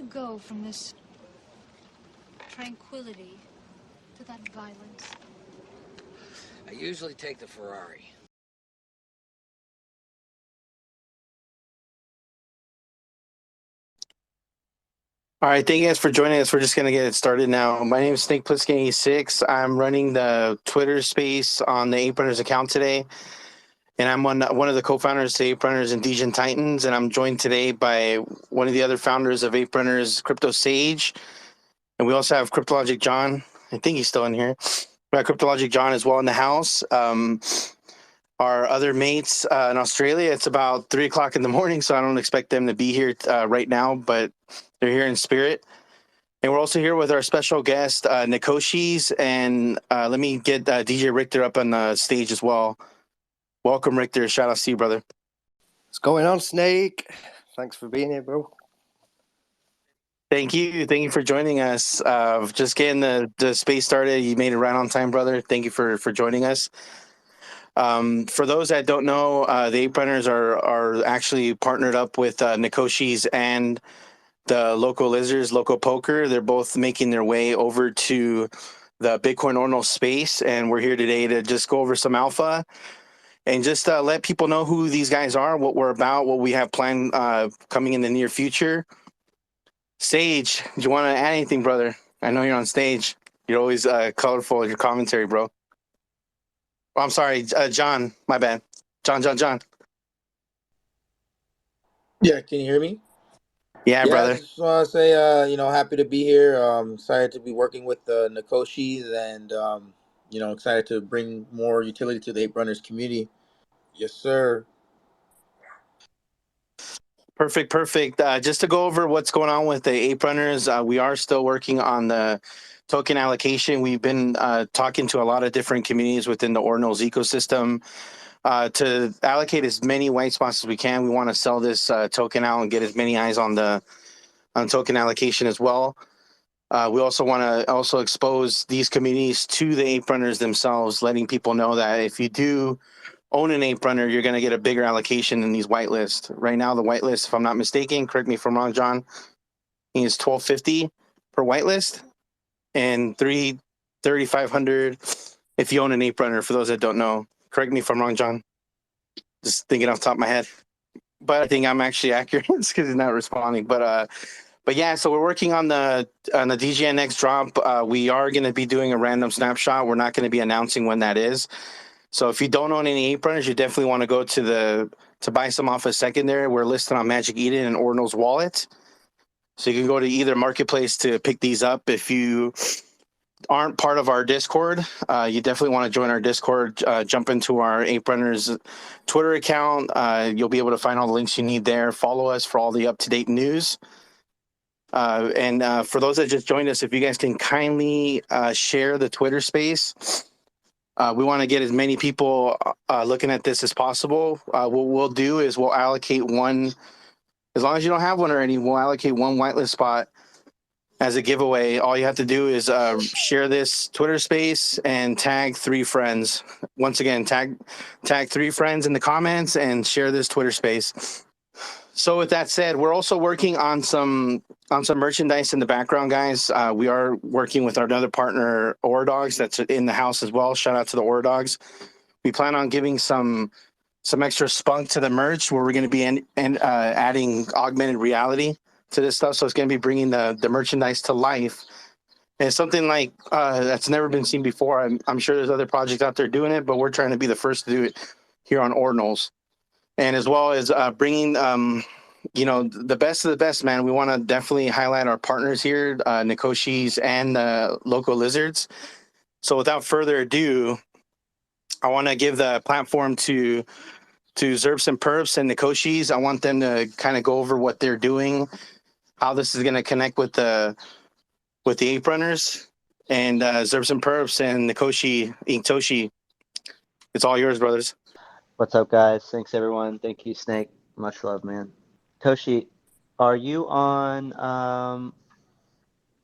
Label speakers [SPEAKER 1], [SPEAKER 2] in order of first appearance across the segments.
[SPEAKER 1] you go from this tranquility to that violence?
[SPEAKER 2] I usually take the Ferrari.
[SPEAKER 3] All right, thank you guys for joining us. We're just going to get it started now. My name is Snake Plissken86. I'm running the Twitter space on the Aperunners account today, and I'm one of the co-founders of Aperunners and Degen Titans, and I'm joined today by one of the other founders of Aperunners, Crypto Sage, and we also have Cryptologic John. I think he's still in here. We got Cryptologic John as well in the house. Our other mates in Australia, it's about 3 o'clock in the morning, so I don't expect them to be here right now, but they're here in spirit. And we're also here with our special guest, Nekoshis, and let me get DJ Richter up on the stage as well. Welcome, Richter. Shout out to you, brother.
[SPEAKER 4] What's going on, Snake? Thanks for being here, bro.
[SPEAKER 3] Thank you. Thank you for joining us. Just getting the space started. You made it right on time, brother. Thank you for joining us. For those that don't know, the Aperunners are actually partnered up with Nekoshis and the Local Lizards, Local Poker. They're both making their way over to the Bitcoin Ordinal space, and we're here today to just go over some alpha and just let people know who these guys are, what we're about, what we have planned coming in the near future. Sage, do you want to add anything, brother? I know you're on stage. You're always colorful with your commentary, bro. Oh, I'm sorry, John. My bad. John.
[SPEAKER 5] Yeah, can you hear me?
[SPEAKER 3] Yeah, brother.
[SPEAKER 5] I just want to say, happy to be here. Excited to be working with Nekoshis and, excited to bring more utility to the Aperunners community. Yes, sir.
[SPEAKER 3] Perfect. Just to go over what's going on with the Aperunners, we are still working on the token allocation. We've been talking to a lot of different communities within the Ordinals ecosystem to allocate as many white spots as we can. We want to sell this token out and get as many eyes on token allocation as well. We also want to expose these communities to the Aperunners themselves, letting people know that if you do own an Aperunner, you're going to get a bigger allocation in these whitelists. Right now, the whitelist, if I'm not mistaken, correct me if I'm wrong, John, is $1,250 per whitelist and $3,500 if you own an Aperunner. For those that don't know, correct me if I'm wrong, John. Just thinking off the top of my head, but I think I'm actually accurate because he's not responding. But yeah, so we're working on the DGNX drop. We are going to be doing a random snapshot. We're not going to be announcing when that is. So if you don't own any Aperunners, you definitely want to go to buy some off a secondary. We're listed on Magic Eden and Ordinal's wallet. So you can go to either marketplace to pick these up. If you aren't part of our Discord, you definitely want to join our Discord. Jump into our Aperunners Twitter account. You'll be able to find all the links you need there. Follow us for all the up-to-date news. And for those that just joined us, if you guys can kindly share the Twitter space. We want to get as many people looking at this as possible. What we'll do is we'll allocate one, as long as you don't have one already, we'll allocate one whitelist spot as a giveaway. All you have to do is share this Twitter space and tag 3 friends. Once again, tag 3 friends in the comments and share this Twitter space. So with that said, we're also working on some merchandise in the background, guys. We are working with our other partner, Dogs, that's in the house as well. Shout out to the Dogs. We plan on giving some extra spunk to the merch where we're going to be adding augmented reality to this stuff. So it's going to be bringing the merchandise to life. And it's something like that's never been seen before. I'm sure there's other projects out there doing it, but we're trying to be the first to do it here on Ordinals. And as well as bringing, the best of the best, man. We want to definitely highlight our partners here, Nekoshis and the Local Lizards. So without further ado, I want to give the platform to Zerps and Perps and Nekoshis. I want them to kind of go over what they're doing, how this is going to connect with the Aperunners, and Zerps and Perps and Nekoshi, Inktoshi. It's all yours, brothers.
[SPEAKER 6] What's up, guys? Thanks, everyone. Thank you, Snake. Much love, man. Toshi, are you on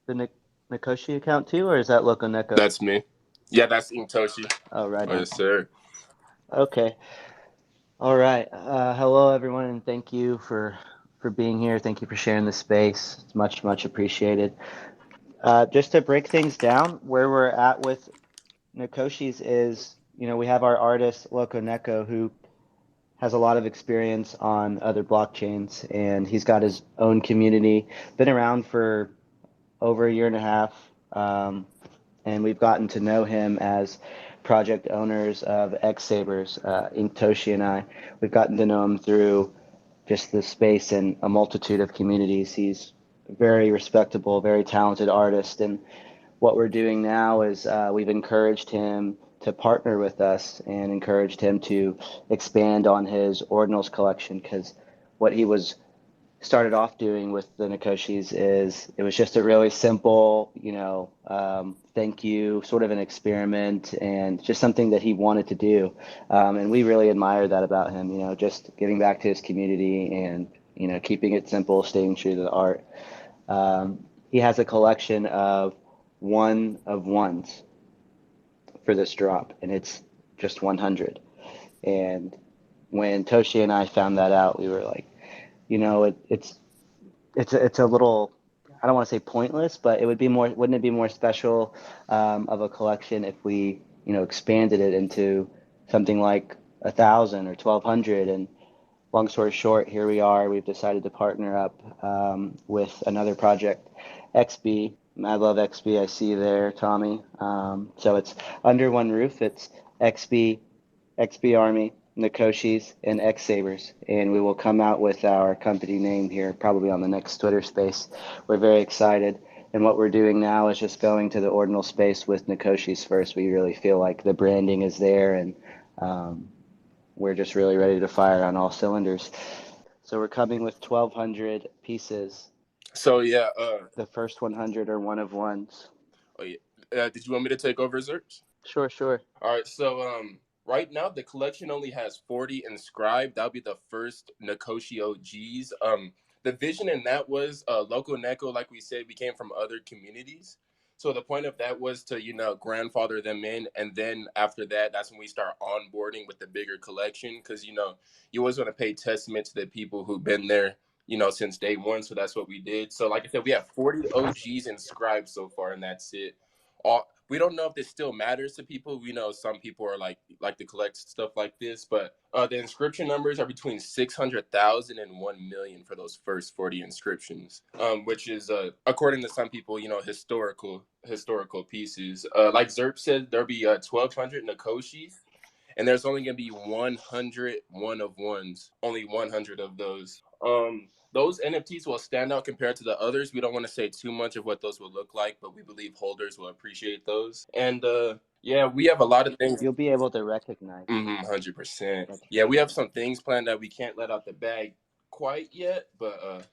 [SPEAKER 6] the Nekoshi account too, or is that Loco Neko?
[SPEAKER 7] That's me. Yeah, that's Inktoshi.
[SPEAKER 6] Oh, right.
[SPEAKER 7] Yes, sir.
[SPEAKER 6] Okay. All right. Hello, everyone, and thank you for for being here. Thank you for sharing the space. It's much, much appreciated. Just to break things down, where we're at with Nekoshis is, we have our artist, Loco Neko, who has a lot of experience on other blockchains, and he's got his own community, been around for over a year and a half, and we've gotten to know him as project owners of X-Sabers, Toshi and I. We've gotten to know him through just the space and a multitude of communities. He's a very respectable, very talented artist, and what we're doing now is we've encouraged him to partner with us and encouraged him to expand on his ordinals collection, because what he was started off doing with the Nekoshis is it was just a really simple, thank you, sort of an experiment and just something that he wanted to do. And we really admire that about him, just giving back to his community and, keeping it simple, staying true to the art. He has a collection of one of ones for this drop, and it's just 100. And when Toshi and I found that out, we were like, it's a little, I don't want to say pointless, but wouldn't it be more special of a collection if we, expanded it into something like 1,000 or 1,200? And long story short, here we are. We've decided to partner up with another project, XB. I love XB. I see you there, Tommy. So it's under one roof. It's XB Army, Nekoshis, and X-Sabers, and we will come out with our company name here probably on the next Twitter space. We're very excited, and what we're doing now is just going to the ordinal space with Nekoshis first. We really feel like the branding is there, and we're just really ready to fire on all cylinders. So we're coming with 1,200 pieces.
[SPEAKER 7] So yeah,
[SPEAKER 6] the first 100 are one of ones.
[SPEAKER 7] Oh yeah. Did you want me to take over, Zerps?
[SPEAKER 6] Sure.
[SPEAKER 7] All right. So right now the collection only has 40 inscribed. That'll be the first Nekoshi OGs. The vision in that was Loco Neko, like we said, we came from other communities. So the point of that was to, grandfather them in. And then after that, that's when we start onboarding with the bigger collection. Because, you always want to pay testament to the people who've been there, since day one. So that's what we did. So like I said, we have 40 OGs inscribed so far, and that's it. We don't know if this still matters to people. We know some people are like to collect stuff like this, but the inscription numbers are between 600,000 and 1 million for those first 40 inscriptions, which is according to some people, historical pieces. Like Zerp said, there'll be 1,200 Nekoshis, and there's only gonna be 100 one of ones, only 100 of those. Those NFTs will stand out compared to the others. We don't want to say too much of what those will look like, but we believe holders will appreciate those. And yeah, we have a lot of things.
[SPEAKER 6] You'll be able to recognize.
[SPEAKER 7] 100%. Yeah, we have some things planned that we can't let out the bag quite yet, but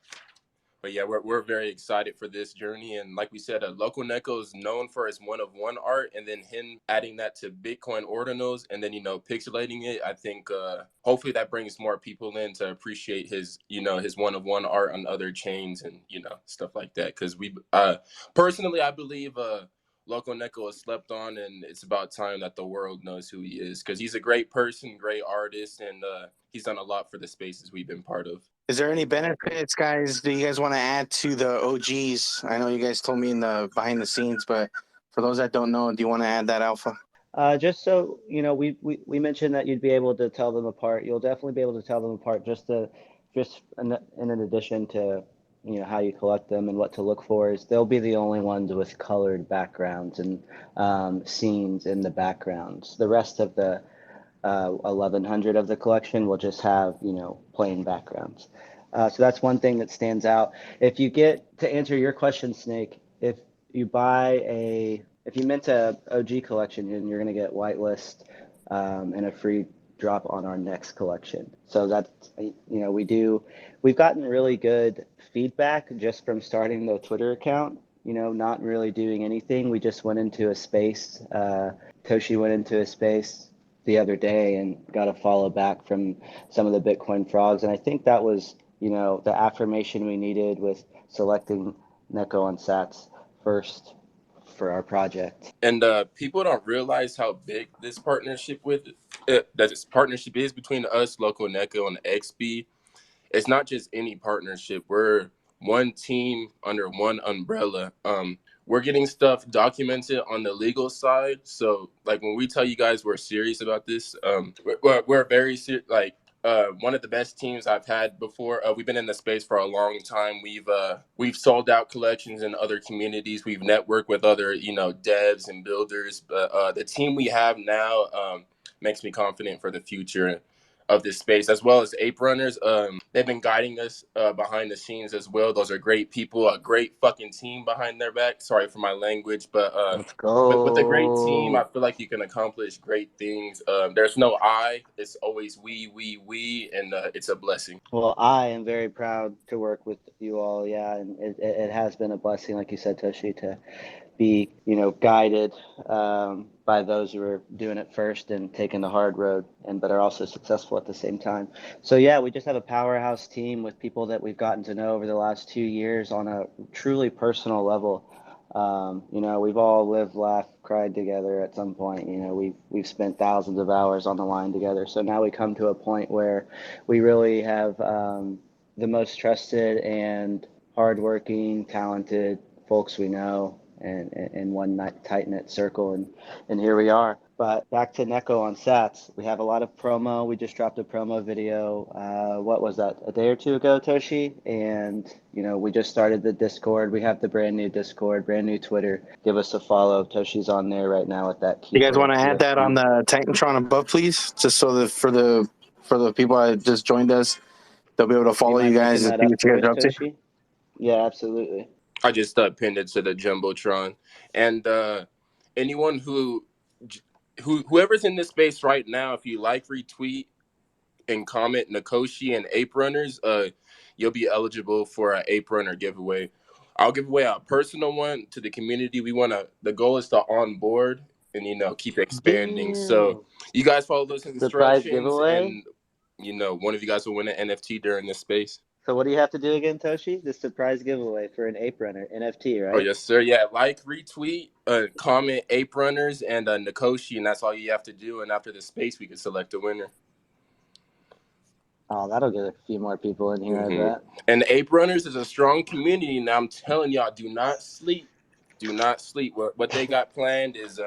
[SPEAKER 7] yeah, we're very excited for this journey. And like we said, Loco Neko is known for his one-of-one art, and then him adding that to Bitcoin ordinals and then, pixelating it. I think hopefully that brings more people in to appreciate his, his one-of-one art on other chains and, stuff like that. Because we personally, I believe Loco Neko is slept on, and it's about time that the world knows who he is, because he's a great person, great artist, and he's done a lot for the spaces we've been part of.
[SPEAKER 3] Is there any benefits, guys, do you guys want to add to the OGs? I know you guys told me in the behind the scenes, but for those that don't know, do you want to add that, Alpha?
[SPEAKER 6] Just so we mentioned that you'd be able to tell them apart. You'll definitely be able to tell them apart, just in addition to how you collect them and what to look for. Is they'll be the only ones with colored backgrounds and scenes in the backgrounds. The rest of the 1,100 of the collection will just have plain backgrounds. So that's one thing that stands out. If you get to answer your question, Snake, if you mint a OG collection, and you're going to get whitelist and a free drop on our next collection. So that's we've gotten really good feedback just from starting the Twitter account. Not really doing anything. We just went into a space. Toshi went into a space the other day and got a follow back from some of the Bitcoin frogs, and I think that was the affirmation we needed with selecting Neko on Sats first for our project.
[SPEAKER 7] And people don't realize how big this partnership is between us, Loco Neko, and XB. it's not just any partnership. We're one team under one umbrella. We're getting stuff documented on the legal side. So like when we tell you guys we're serious about this, we're very serious. Like one of the best teams I've had before. We've been in the space for a long time. We've sold out collections in other communities. We've networked with other devs and builders. But the team we have now makes me confident for the future of this space, as well as Aperunners. They've been guiding us behind the scenes as well. Those are great people, a great fucking team behind their back. Sorry for my language, but
[SPEAKER 6] Let's go.
[SPEAKER 7] with a great team, I feel like you can accomplish great things. There's no I, it's always we, and it's a blessing.
[SPEAKER 6] Well, I am very proud to work with you all. Yeah, and it has been a blessing, like you said, Toshi, to be guided by those who are doing it first and taking the hard road, but are also successful at the same time. So yeah, we just have a powerhouse team with people that we've gotten to know over the last 2 years on a truly personal level. We've all lived, laughed, cried together at some point. We've spent thousands of hours on the line together. So now we come to a point where we really have the most trusted and hardworking, talented folks we know, and in one tight-knit circle, and here we are. But back to Neko on Sats, we have a lot of promo. We just dropped a promo video. What was that, a day or two ago, Toshi? And we just started the Discord. We have the brand new Discord, brand new Twitter. Give us a follow. Toshi's on there right now with that.
[SPEAKER 3] You guys want to add that
[SPEAKER 6] USB.
[SPEAKER 3] on the Titantron above, please? Just so that for the people that just joined us, they'll be able to follow
[SPEAKER 6] Do you
[SPEAKER 3] you
[SPEAKER 6] mind
[SPEAKER 3] guys
[SPEAKER 6] linking
[SPEAKER 3] and
[SPEAKER 6] that
[SPEAKER 3] see
[SPEAKER 6] up
[SPEAKER 3] what you
[SPEAKER 6] for
[SPEAKER 3] guys
[SPEAKER 6] us,
[SPEAKER 3] are up to.
[SPEAKER 6] Toshi? Yeah, absolutely.
[SPEAKER 7] I just pinned it to the Jumbotron. And anyone whoever's in this space right now, if you like, retweet, and comment Nekoshi and Aperunners, you'll be eligible for an Aperunner giveaway. I'll give away a personal one to the community. The goal is to onboard and keep expanding.
[SPEAKER 6] Damn.
[SPEAKER 7] So you guys follow those
[SPEAKER 6] Surprise
[SPEAKER 7] instructions,
[SPEAKER 6] giveaway?
[SPEAKER 7] and one of you guys will win an NFT during this space.
[SPEAKER 6] So what do you have to do again, Toshi? The surprise giveaway for an Aperunner NFT, right?
[SPEAKER 7] Oh yes, sir. Yeah, like, retweet, comment Aperunners and Nekoshi, and that's all you have to do. And after the space, we can select a winner.
[SPEAKER 6] Oh, that'll get a few more people in here, I bet.
[SPEAKER 7] And Aperunners is a strong community. Now I'm telling y'all, do not sleep. Do not sleep. What they got planned is,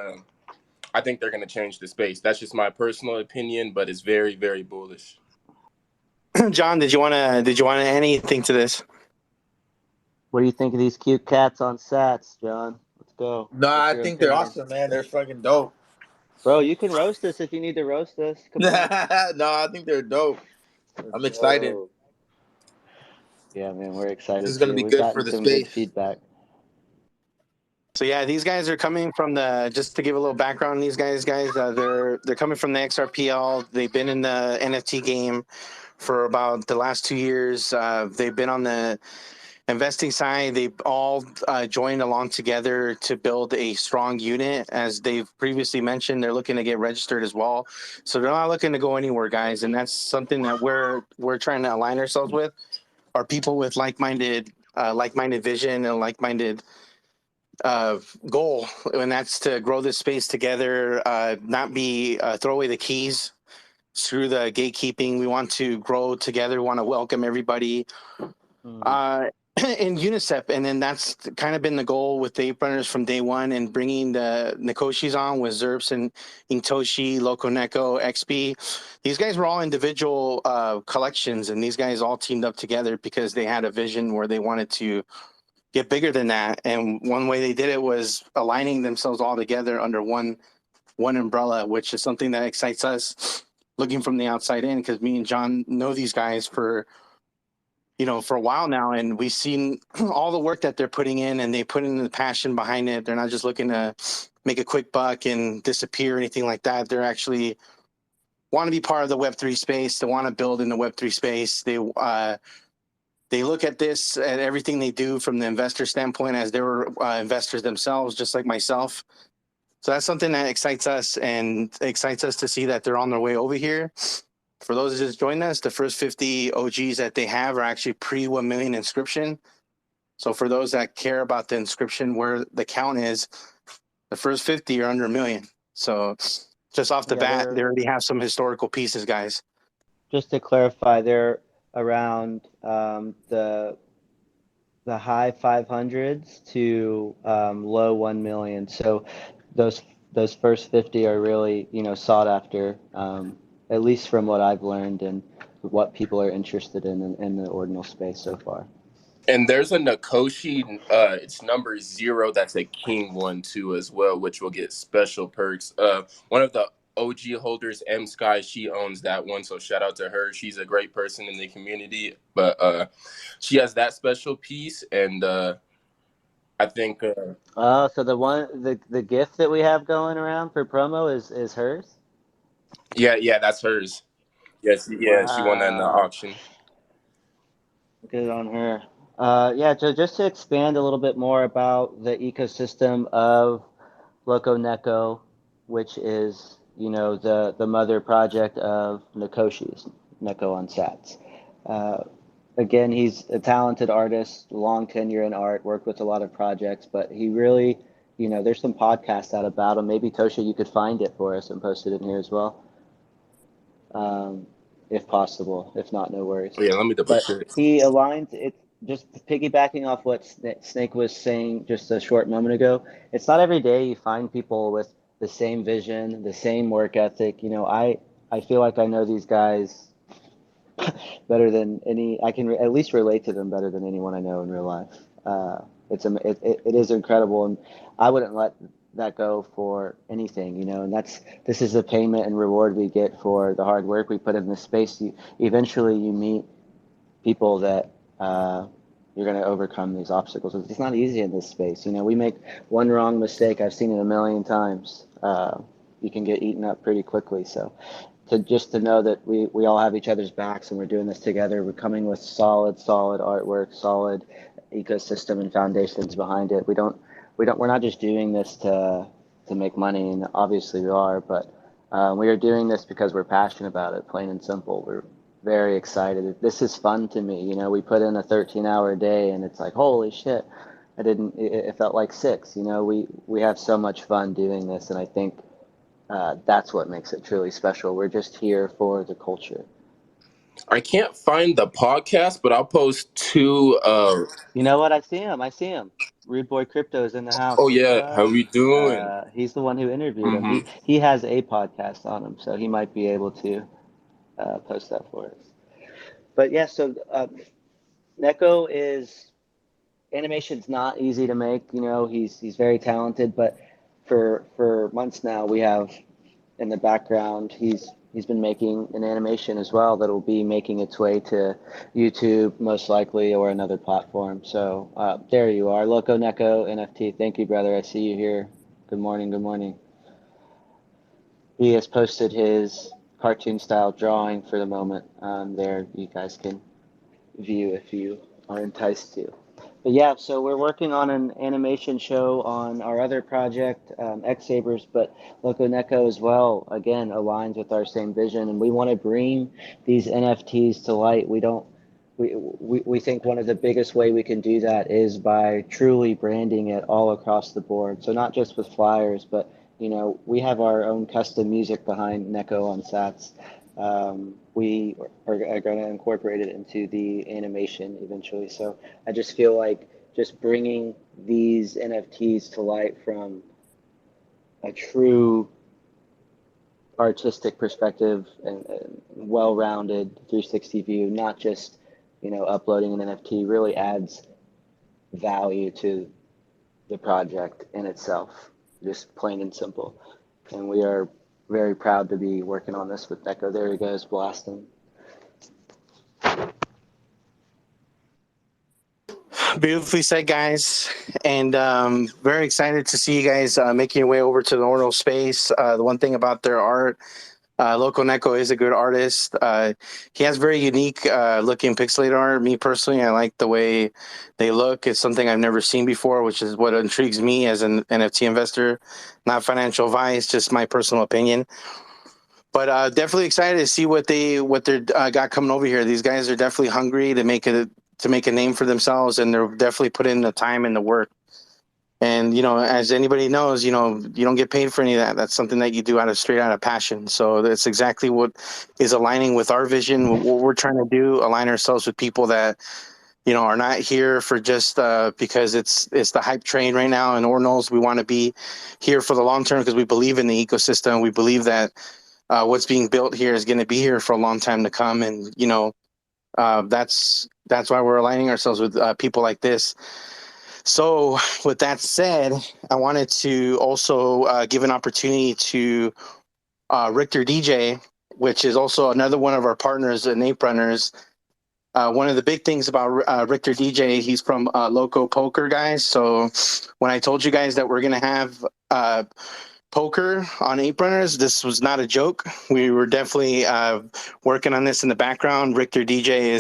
[SPEAKER 7] I think they're gonna change the space. That's just my personal opinion, but it's very, very bullish.
[SPEAKER 3] John, did you want to add anything to this?
[SPEAKER 6] What do you think of these cute cats on Sats, John? Let's go.
[SPEAKER 5] No,
[SPEAKER 6] What's
[SPEAKER 5] I
[SPEAKER 6] your
[SPEAKER 5] think they're
[SPEAKER 6] opinion?
[SPEAKER 5] awesome, man. They're fucking dope.
[SPEAKER 6] Bro, you can roast us if you need to roast us. Come
[SPEAKER 5] No,
[SPEAKER 6] on.
[SPEAKER 5] I think they're dope. I'm excited.
[SPEAKER 6] Whoa. Yeah, man, we're excited
[SPEAKER 5] This is gonna
[SPEAKER 6] too.
[SPEAKER 5] be
[SPEAKER 6] We've
[SPEAKER 5] good
[SPEAKER 6] gotten
[SPEAKER 5] for the
[SPEAKER 6] some good
[SPEAKER 5] space.
[SPEAKER 6] feedback.
[SPEAKER 3] So yeah, these guys are coming from just to give a little background on these guys, they're coming from the XRPL. They've been in the NFT game for about the last 2 years. They've been on the investing side. They've all joined along together to build a strong unit. As they've previously mentioned, they're looking to get registered as well. So they're not looking to go anywhere, guys. And that's something that we're trying to align ourselves with, are people with like-minded vision and like-minded goal, and that's to grow this space together, not be throw away the keys, screw the gatekeeping. We want to grow together. We want to welcome everybody in UNICEF, and then that's kind of been the goal with the Aperunners from day one, and bringing the Nekoshis on with Zerps and Intoshi, Loco Neko, XP. These guys were all individual collections, and these guys all teamed up together because they had a vision where they wanted to get bigger than that. And one way they did it was aligning themselves all together under one umbrella, which is something that excites us looking from the outside in, because me and John know these guys for a while now, and we've seen all the work that they're putting in, and they put in the passion behind it. They're not just looking to make a quick buck and disappear or anything like that. They're actually want to be part of the Web3 space. They want to build in the Web3 space. They look at everything they do from the investor standpoint, as they were investors themselves, just like myself. So that's something that excites us, and excites us to see that they're on their way over here. For those that just joined us, the first 50 OGs that they have are actually pre-1 million inscription. So for those that care about the inscription, where the count is, the first 50 are under 1 million. So just off the bat, they already have some historical pieces, guys.
[SPEAKER 6] Just to clarify, they're around the high 500s to low 1 million. So those first 50 are really, sought after, at least from what I've learned and what people are interested in the ordinal space so far.
[SPEAKER 7] And there's a Nekoshi, it's number 0. That's a king one too as well, which will get special perks. One of the OG holders, M Sky, she owns that one, so shout out to her. She's a great person in the community, but she has that special piece, and I think.
[SPEAKER 6] Oh, so the gift that we have going around for promo is hers?
[SPEAKER 7] Yeah, that's hers. Yes, yeah, she won that in the
[SPEAKER 6] Wow.
[SPEAKER 7] auction.
[SPEAKER 6] Good on her. Yeah, so just to expand a little bit more about the ecosystem of Loco Neko, which is, the mother project of Nekoshis, Neko on Sats. Uh, Again, he's a talented artist, long tenure in art, worked with a lot of projects, but he really, there's some podcasts out about him. Maybe Tosha, you could find it for us and post it in here as well, if possible. If not, no worries.
[SPEAKER 7] Yeah, let me double
[SPEAKER 6] But
[SPEAKER 7] check.
[SPEAKER 6] he aligns it. Just piggybacking off what Snake was saying just a short moment ago. It's not every day you find people with the same vision, the same work ethic. I feel like I know these guys better than any. I can at least relate to them better than anyone I know in real life. It is incredible, and I wouldn't let that go for anything, And this is the payment and reward we get for the hard work we put in this space. Eventually you meet people that you're going to overcome these obstacles. It's not easy in this space. We make one wrong mistake. I've seen it a million times. You can get eaten up pretty quickly. So to know that we all have each other's backs and we're doing this together, we're coming with solid artwork, solid ecosystem and foundations behind it. We're not just doing this to make money, and obviously we are, but we are doing this because we're passionate about it, plain and simple. We're very excited. This is fun to me. We put in a 13-hour day and it's like, holy shit, it felt like 6. We have so much fun doing this, and I think that's what makes it truly special. We're just here for the culture.
[SPEAKER 7] I can't find the podcast, but I'll post 2.
[SPEAKER 6] You know what? I see him. Rude Boy Crypto is in the house.
[SPEAKER 7] Oh
[SPEAKER 6] What's
[SPEAKER 7] yeah, how
[SPEAKER 6] up?
[SPEAKER 7] we doing?
[SPEAKER 6] He's the one who interviewed him.
[SPEAKER 7] Hmm.
[SPEAKER 6] He has a podcast on him, so he might be able to post that for us. But yeah, so Neko is animation's not easy to make. He's very talented, but for months now we have in the background he's been making an animation as well that'll be making its way to YouTube most likely or another platform. So there you are, Loco Neko NFT. Thank you, brother. I see you here. Good morning. Good morning. He has posted his cartoon style drawing for the moment. There you guys can view if you are enticed to. But yeah, so we're working on an animation show on our other project, X Sabers, but Loco Neko as well, again, aligns with our same vision. And we want to bring these NFTs to light. We think one of the biggest way we can do that is by truly branding it all across the board. So not just with flyers, but we have our own custom music behind Neko on Sats. We are going to incorporate it into the animation eventually. So I just feel like just bringing these NFTs to light from a true artistic perspective and well-rounded 360 view, not just uploading an NFT, really adds value to the project in itself, just plain and simple. And we are very proud to be working on this with Neko. There he goes, blasting.
[SPEAKER 3] Beautifully said, guys, and very excited to see you guys making your way over to the Orno space. The one thing about their art, Loco Neko is a good artist. He has very unique looking pixelated art. Me personally, I like the way they look. It's something I've never seen before, which is what intrigues me as an NFT investor. Not financial advice, just my personal opinion. But definitely excited to see what they're got coming over here. These guys are definitely hungry to make a name for themselves, and they're definitely putting in the time and the work. And, as anybody knows, you don't get paid for any of that. That's something that you do straight out of passion. So that's exactly what is aligning with our vision, what we're trying to do, align ourselves with people that, are not here for just because it's the hype train right now and Ordinals. We want to be here for the long term because we believe in the ecosystem. We believe that what's being built here is going to be here for a long time to come. And, that's why we're aligning ourselves with people like this. So, with that said, I wanted to also give an opportunity to Richter DJ, which is also another one of our partners in Aperunners. One of the big things about Richter DJ, he's from Loco Poker, guys. So, when I told you guys that we're going to have poker on Aperunners, this was not a joke. We were definitely working on this in the background. Richter DJ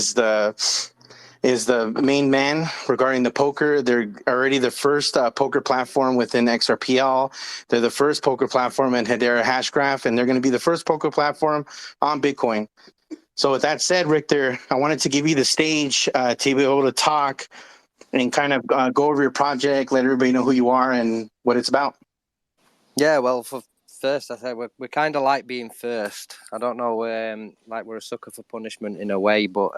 [SPEAKER 3] is the main man regarding the poker. They're already the first poker platform within XRPL. They're the first poker platform in Hedera Hashgraph, and they're going to be the first poker platform on Bitcoin. So with that said, Richter, I wanted to give you the stage to be able to talk and kind of go over your project, let everybody know who you are and what it's about.
[SPEAKER 4] Yeah, well, for first, I say we kind of like being first. I don't know, like we're a sucker for punishment in a way, but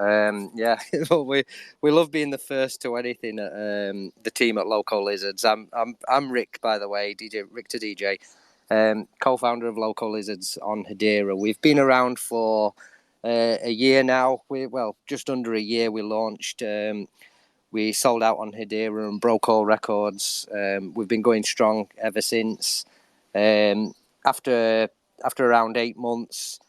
[SPEAKER 4] yeah, we love being the first to anything at the team at Loco Lizards. I'm Rick, by the way, Rick to DJ, co-founder of Loco Lizards on Hedera. We've been around for a year now. Just under a year. We launched. We sold out on Hedera and broke all records. We've been going strong ever since. After around 8 months,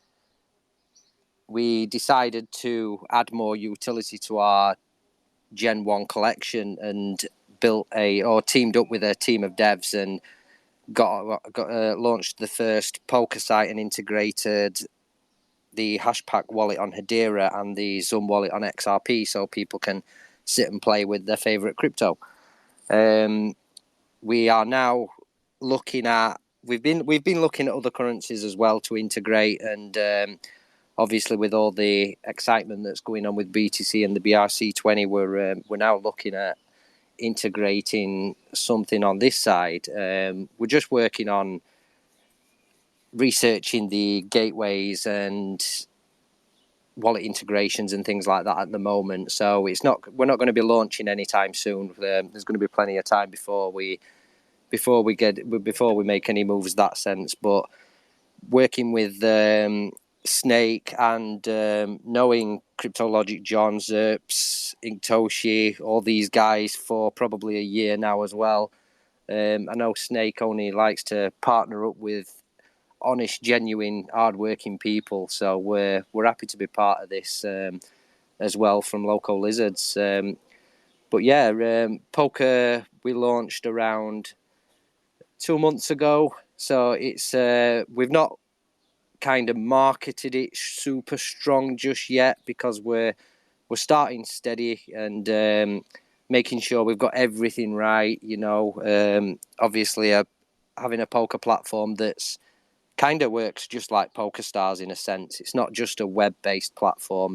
[SPEAKER 4] we decided to add more utility to our Gen 1 collection and teamed up with a team of devs and launched the first poker site and integrated the Hashpack wallet on Hedera and the Zum wallet on XRP so people can sit and play with their favorite crypto. We are now looking at we've been looking at other currencies as well to integrate, and obviously with all the excitement that's going on with BTC and the BRC20, we're now looking at integrating something on this side. We're just working on researching the gateways and wallet integrations and things like that at the moment. So we're not going to be launching anytime soon. There's going to be plenty of time before we make any moves that sense. But working with Snake and knowing Cryptologic John, Zerps, Inktoshi, all these guys for probably a year now as well. I know Snake only likes to partner up with honest, genuine, hard-working people. So we're happy to be part of this as well from Loco Lizards. But yeah, poker we launched around 2 months ago. So it's we've not kind of marketed it super strong just yet because we're starting steady and making sure we've got everything right. Obviously having a poker platform that's kind of works just like PokerStars in a sense. It's not just a web-based platform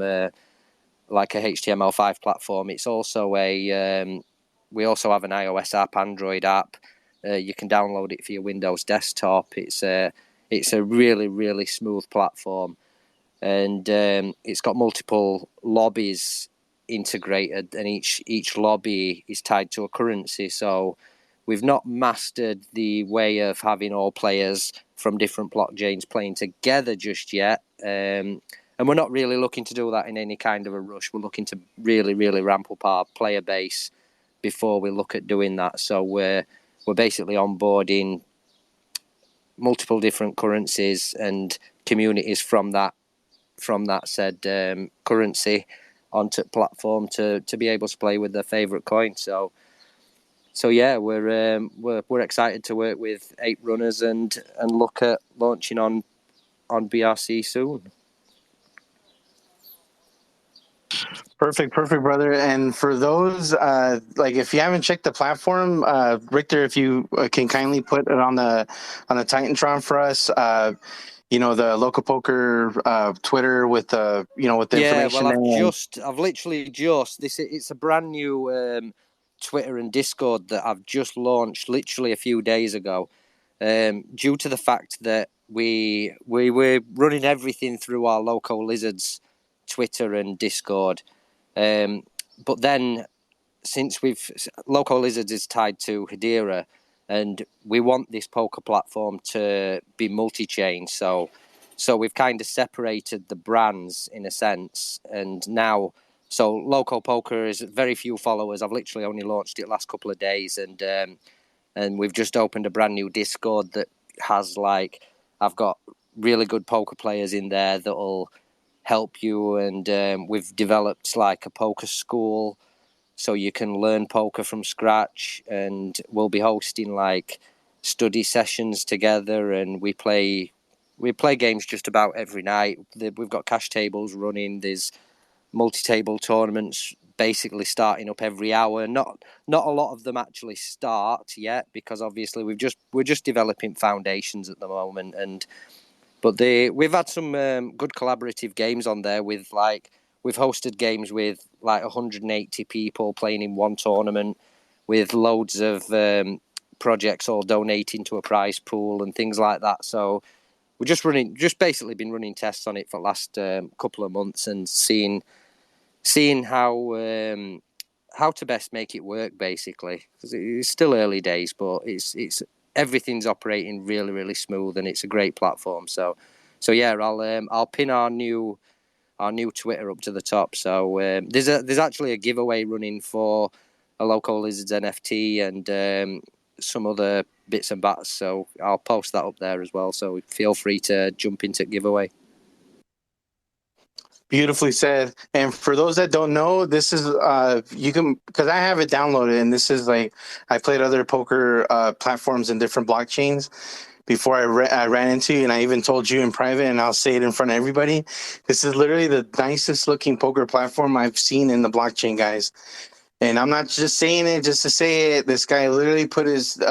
[SPEAKER 4] like a HTML5 platform. It's also we also have an iOS app, Android app. You can download it for your Windows desktop. It's a really, really smooth platform, and it's got multiple lobbies integrated, and each lobby is tied to a currency. So we've not mastered the way of having all players from different blockchains playing together just yet. And we're not really looking to do that in any kind of a rush. We're looking to really, really ramp up our player base before we look at doing that. So we're basically onboarding multiple different currencies and communities from that said currency onto platform to be able to play with their favorite coin. So yeah, we're excited to work with Aperunners and look at launching on BRC soon.
[SPEAKER 3] Perfect, brother. And for those, if you haven't checked the platform, Richter, if you can kindly put it on the Titantron for us, the local poker Twitter with with the information.
[SPEAKER 4] I've literally it's a brand new Twitter and Discord that I've just launched literally a few days ago, due to the fact that we were running everything through our Local Lizards Twitter and Discord. But then, since Local Lizards is tied to Hedera, and we want this poker platform to be multi-chain, so we've kind of separated the brands in a sense, and now, so Local Poker is very few followers. I've literally only launched it last couple of days, and we've just opened a brand new Discord that has I've got really good poker players in there that'll help you, and we've developed a poker school so you can learn poker from scratch, and we'll be hosting study sessions together, and we play games just about every night. We've got cash tables running. There's multi-table tournaments basically starting up every hour. Not a lot of them actually start yet, because obviously we're just developing foundations at the moment, but we've had some good collaborative games on there with we've hosted games with 180 people playing in one tournament, with loads of projects all donating to a prize pool and things like that. So we're just basically been running tests on it for the last couple of months, and seeing how to best make it work, basically, because it's still early days, but it's everything's operating really, really smooth, and it's a great platform. So yeah, I'll pin our new Twitter up to the top. So there's actually a giveaway running for a Local Lizards NFT and some other bits and bats. So I'll post that up there as well. So feel free to jump into giveaway.
[SPEAKER 3] Beautifully said. And for those that don't know, this is you can, because I have it downloaded, and this is I played other poker platforms and different blockchains before I ran into you, and I even told you in private, and I'll say it in front of everybody. This is literally the nicest looking poker platform I've seen in the blockchain, guys. And I'm not just saying it just to say it. This guy literally put his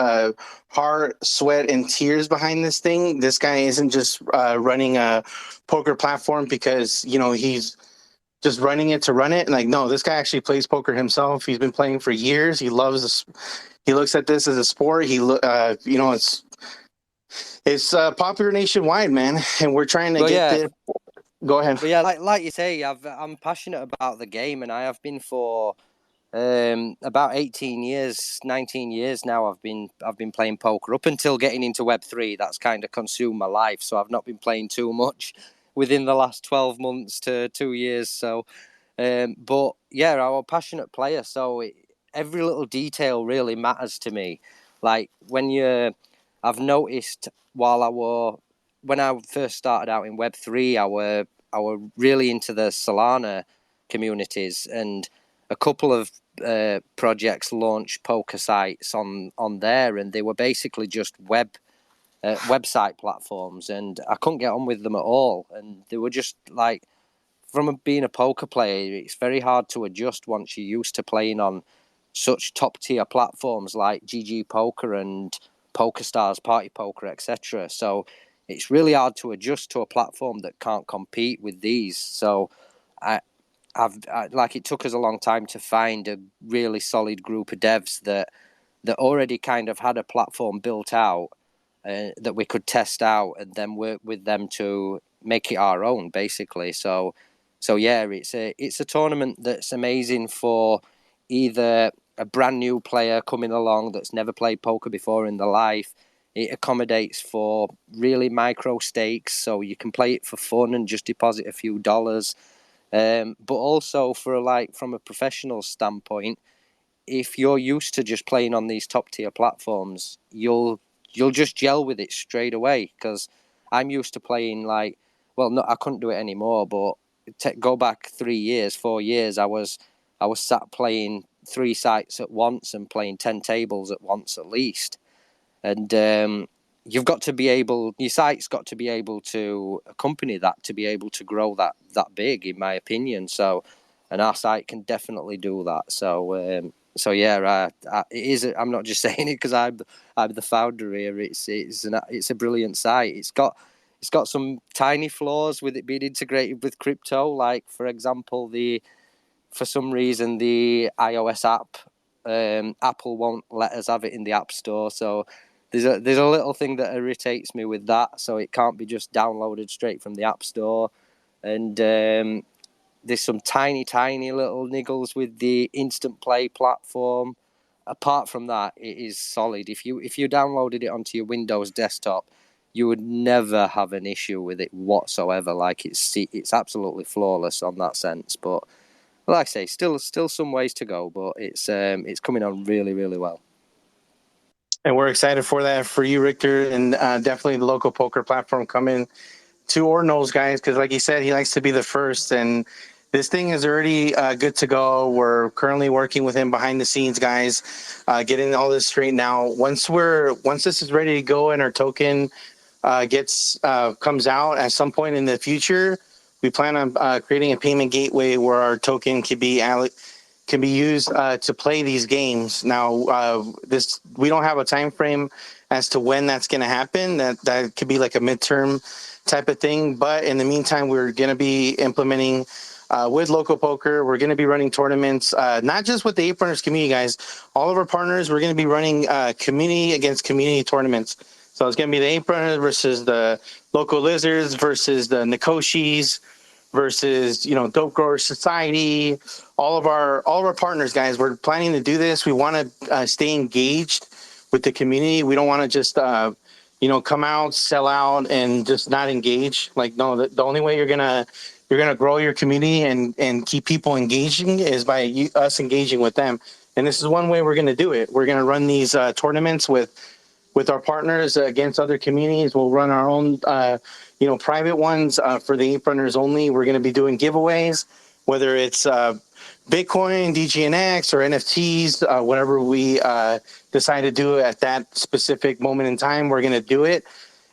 [SPEAKER 3] heart, sweat, and tears behind this thing. This guy isn't just running a poker platform because, he's just running it to run it. And no, this guy actually plays poker himself. He's been playing for years. He loves this. He looks at this as a sport. It's popular nationwide, man. And we're trying to get this. Go ahead.
[SPEAKER 4] But yeah, like you say, I'm passionate about the game, and I have been for about 18 years, 19 years now. I've been playing poker up until getting into Web3. That's kind of consumed my life, so I've not been playing too much within the last 12 months to 2 years. So, but yeah, I'm a passionate player, so every little detail really matters to me. I've noticed when I first started out in Web3, I were really into the Solana communities, and a couple of projects launched poker sites on there, and they were basically just website platforms, and I couldn't get on with them at all. And they were just from being a poker player, it's very hard to adjust once you're used to playing on such top tier platforms like GG Poker and PokerStars, Party Poker, etc. So it's really hard to adjust to a platform that can't compete with these. So it took us a long time to find a really solid group of devs that already kind of had a platform built out that we could test out and then work with them to make it our own, basically. So yeah, it's a tournament that's amazing for either a brand new player coming along that's never played poker before in their life. It accommodates for really micro stakes, so you can play it for fun and just deposit a few dollars. But also from a professional standpoint, if you're used to just playing on these top tier platforms, you'll just gel with it straight away. Because I'm used to playing I couldn't do it anymore. But go back 3 years, 4 years, I was sat playing 3 sites at once and playing 10 tables at once at least. And you've got to be able, your site's got to be able to accompany that, to be able to grow that big, in my opinion. So, and our site can definitely do that. So yeah, it is. I'm not just saying it because I'm the founder here. It's a brilliant site. It's got some tiny flaws with it being integrated with crypto. Like, for example, for some reason the iOS app Apple won't let us have it in the App Store. So there's a little thing that irritates me with that. So it can't be just downloaded straight from the App Store. And there's some tiny little niggles with the Instant Play platform. Apart from that, it is solid. If you downloaded it onto your Windows desktop, you would never have an issue with it whatsoever. Like it's absolutely flawless on that sense. But like I say, still some ways to go. But it's coming on really, really well.
[SPEAKER 3] And we're excited for that for you, Richter, and definitely the local poker platform coming to Ordinals, guys, because like he said, he likes to be the first. And this thing is already good to go. We're currently working with him behind the scenes, guys, getting all this straight now. Once this is ready to go and our token comes out at some point in the future, we plan on creating a payment gateway where our token can be used to play these games. Now, we don't have a time frame as to when that's going to happen. That could be like a midterm type of thing. But in the meantime, we're going to be implementing with local poker. We're going to be running tournaments, not just with the Aperunners community, guys. All of our partners, we're going to be running community against community tournaments. So it's going to be the Aperunners versus the local Lizards versus the Nekoshis versus Dope Grower Society. All of our partners, guys. We're planning to do this. We want to stay engaged with the community. We don't want to just come out, sell out, and just not engage. Like, no, the only way you're gonna grow your community and keep people engaging is by us engaging with them. And this is one way we're gonna do it. We're gonna run these tournaments with our partners against other communities. We'll run our own private ones for the Aperunners only. We're gonna be doing giveaways, whether it's Bitcoin, DGNX, or NFTs, whatever we decide to do at that specific moment in time, we're going to do it.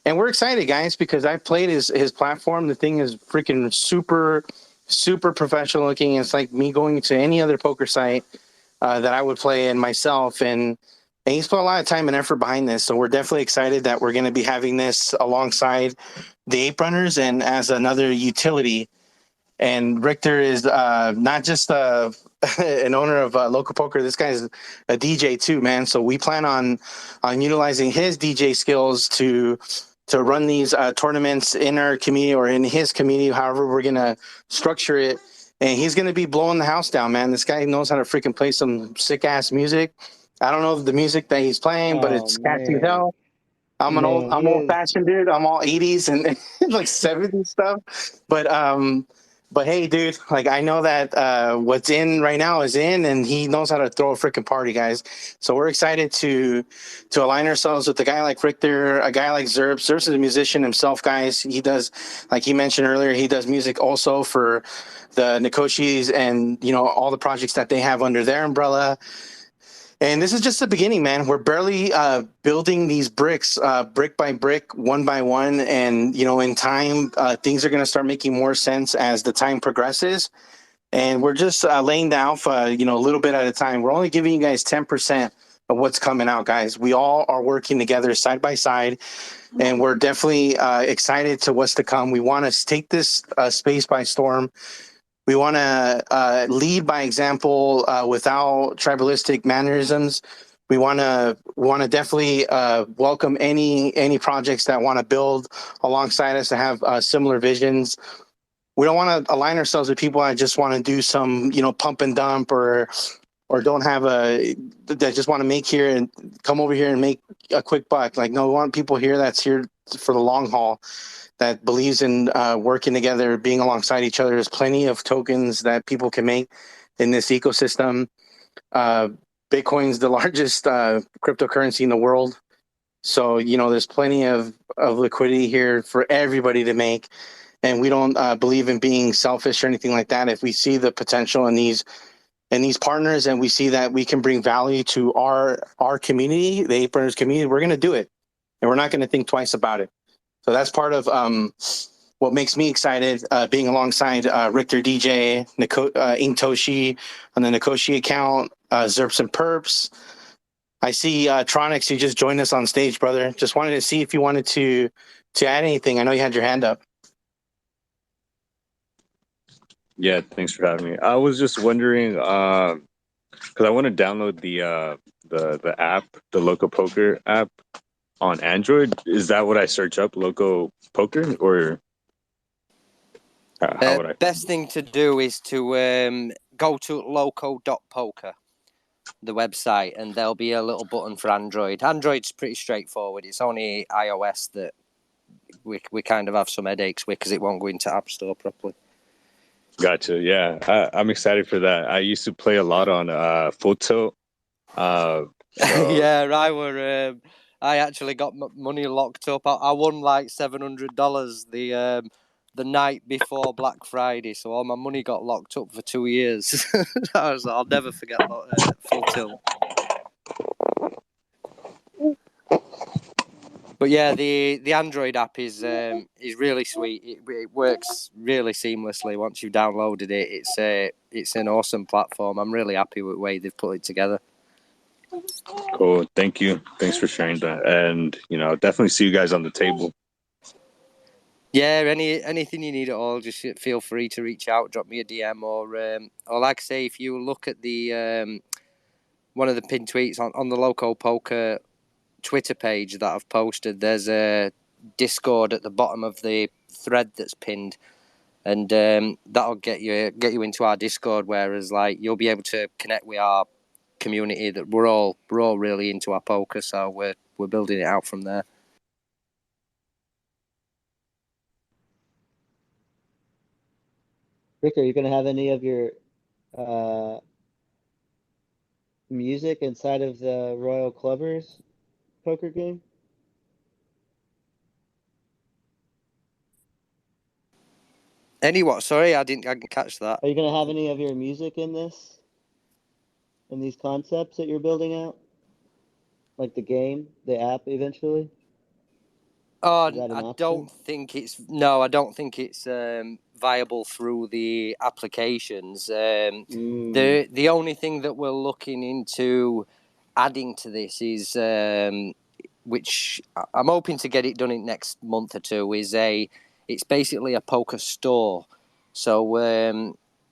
[SPEAKER 3] And we're excited, guys, because I played his platform. The thing is freaking super, super professional looking. It's like me going to any other poker site that I would play in myself. And he's put a lot of time and effort behind this. So we're definitely excited that we're going to be having this alongside the Aperunners and as another utility. And Richter is not just an owner of local poker. This guy's a DJ too, man. So we plan on utilizing his DJ skills to run these tournaments in our community or in his community, however we're gonna structure it. And he's gonna be blowing the house down, man. This guy knows how to freaking play some sick ass music. I don't know the music that he's playing, but it's catchy as hell. I'm old fashioned dude. I'm all 80s and like 70s stuff. But hey, dude, like I know that what's in right now is in, and he knows how to throw a freaking party, guys. So we're excited to align ourselves with a guy like Richter, a guy like Zerps. Zerps is a musician himself, guys. He does, like he mentioned earlier, he does music also for the Nekoshis and all the projects that they have under their umbrella. And this is just the beginning, man. We're barely building these bricks, brick by brick, one by one. And, in time, things are going to start making more sense as the time progresses. And we're just laying the alpha, a little bit at a time. We're only giving you guys 10% of what's coming out, guys. We all are working together side by side. And we're definitely excited to what's to come. We want to take this space by storm. We want to lead by example without tribalistic mannerisms. We want to definitely welcome any projects that want to build alongside us to have similar visions. We don't want to align ourselves with people that just want to do some pump and dump or don't have that just want to make here and come over here and make a quick buck. Like, no, we want people here that's here for the long haul, that believes in working together, being alongside each other. There's plenty of tokens that people can make in this ecosystem. Bitcoin's the largest cryptocurrency in the world. So, there's plenty of liquidity here for everybody to make. And we don't believe in being selfish or anything like that. If we see the potential in these partners and we see that we can bring value to our community, the Aperunners community, we're going to do it. And we're not going to think twice about it. So that's part of what makes me excited, being alongside Richter DJ, Inktoshi on the Nekoshi account, Zerps and Perps. I see Tronics, you just joined us on stage, brother. Just wanted to see if you wanted to add anything. I know you had your hand up.
[SPEAKER 8] Yeah, thanks for having me. I was just wondering, because I want to download the app, the Loco Poker app on Android. Is that what I search up, Loco Poker, or how would I find
[SPEAKER 4] Best
[SPEAKER 8] it?
[SPEAKER 4] thing to do is to go to loco.poker, the website, and there'll be a little button for Android. Android's pretty straightforward. It's only iOS that we kind of have some headaches with because it won't go into App Store properly.
[SPEAKER 8] Gotcha. Yeah, I'm excited for that. I used to play a lot on Full Tilt.
[SPEAKER 4] Yeah, I actually got money locked up. I won like $700 the night before Black Friday, so all my money got locked up for 2 years. I'll never forget Full Tilt. But yeah, the Android app is really sweet. It works really seamlessly once you've downloaded it. It's an awesome platform. I'm really happy with the way they've put it together.
[SPEAKER 8] Cool. Thank you. Thanks for sharing that. And I'll definitely see you guys on the table.
[SPEAKER 4] Yeah, anything you need at all, just feel free to reach out, drop me a DM, or like I say, if you look at the one of the pinned tweets on the Loco Poker Twitter page that I've posted, there's a Discord at the bottom of the thread that's pinned, and that'll get you into our Discord, whereas like you'll be able to connect with our community that we're all really into our poker, so we're building it out from there.
[SPEAKER 6] Rick, are you going to have any of your music inside of the Royal Clubbers poker game?
[SPEAKER 4] Any what? Sorry, I didn't catch that.
[SPEAKER 6] Are you going to have any of your music in these concepts that you're building out? Like the game, the app eventually?
[SPEAKER 4] Oh,
[SPEAKER 6] Is that an
[SPEAKER 4] I
[SPEAKER 6] option?
[SPEAKER 4] don't think it's viable through the applications. The only thing that we're looking into adding to this is, which I'm hoping to get it done in next month or two, it's basically a poker store. So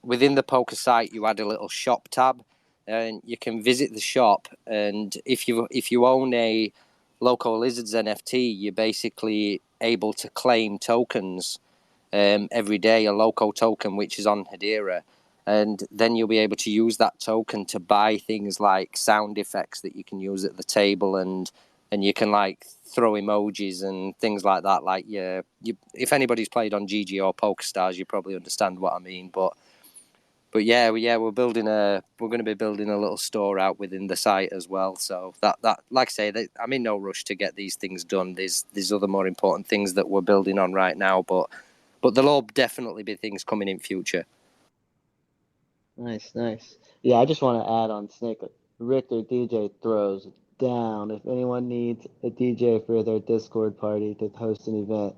[SPEAKER 4] within the poker site, you add a little shop tab, and you can visit the shop. And if you own a Loco Lizards NFT, you're basically able to claim tokens every day, a Loco token, which is on Hedera. And then you'll be able to use that token to buy things like sound effects that you can use at the table, and you can like throw emojis and things like that. Like if anybody's played on GG or PokerStars, you probably understand what I mean. But yeah, we're going to be building a little store out within the site as well. So that like I say, I'm in no rush to get these things done. There's other more important things that we're building on right now, but there'll all definitely be things coming in future.
[SPEAKER 6] Nice. Yeah, I just want to add on Snake. Rick, their DJ throws down. If anyone needs a DJ for their Discord party to host an event,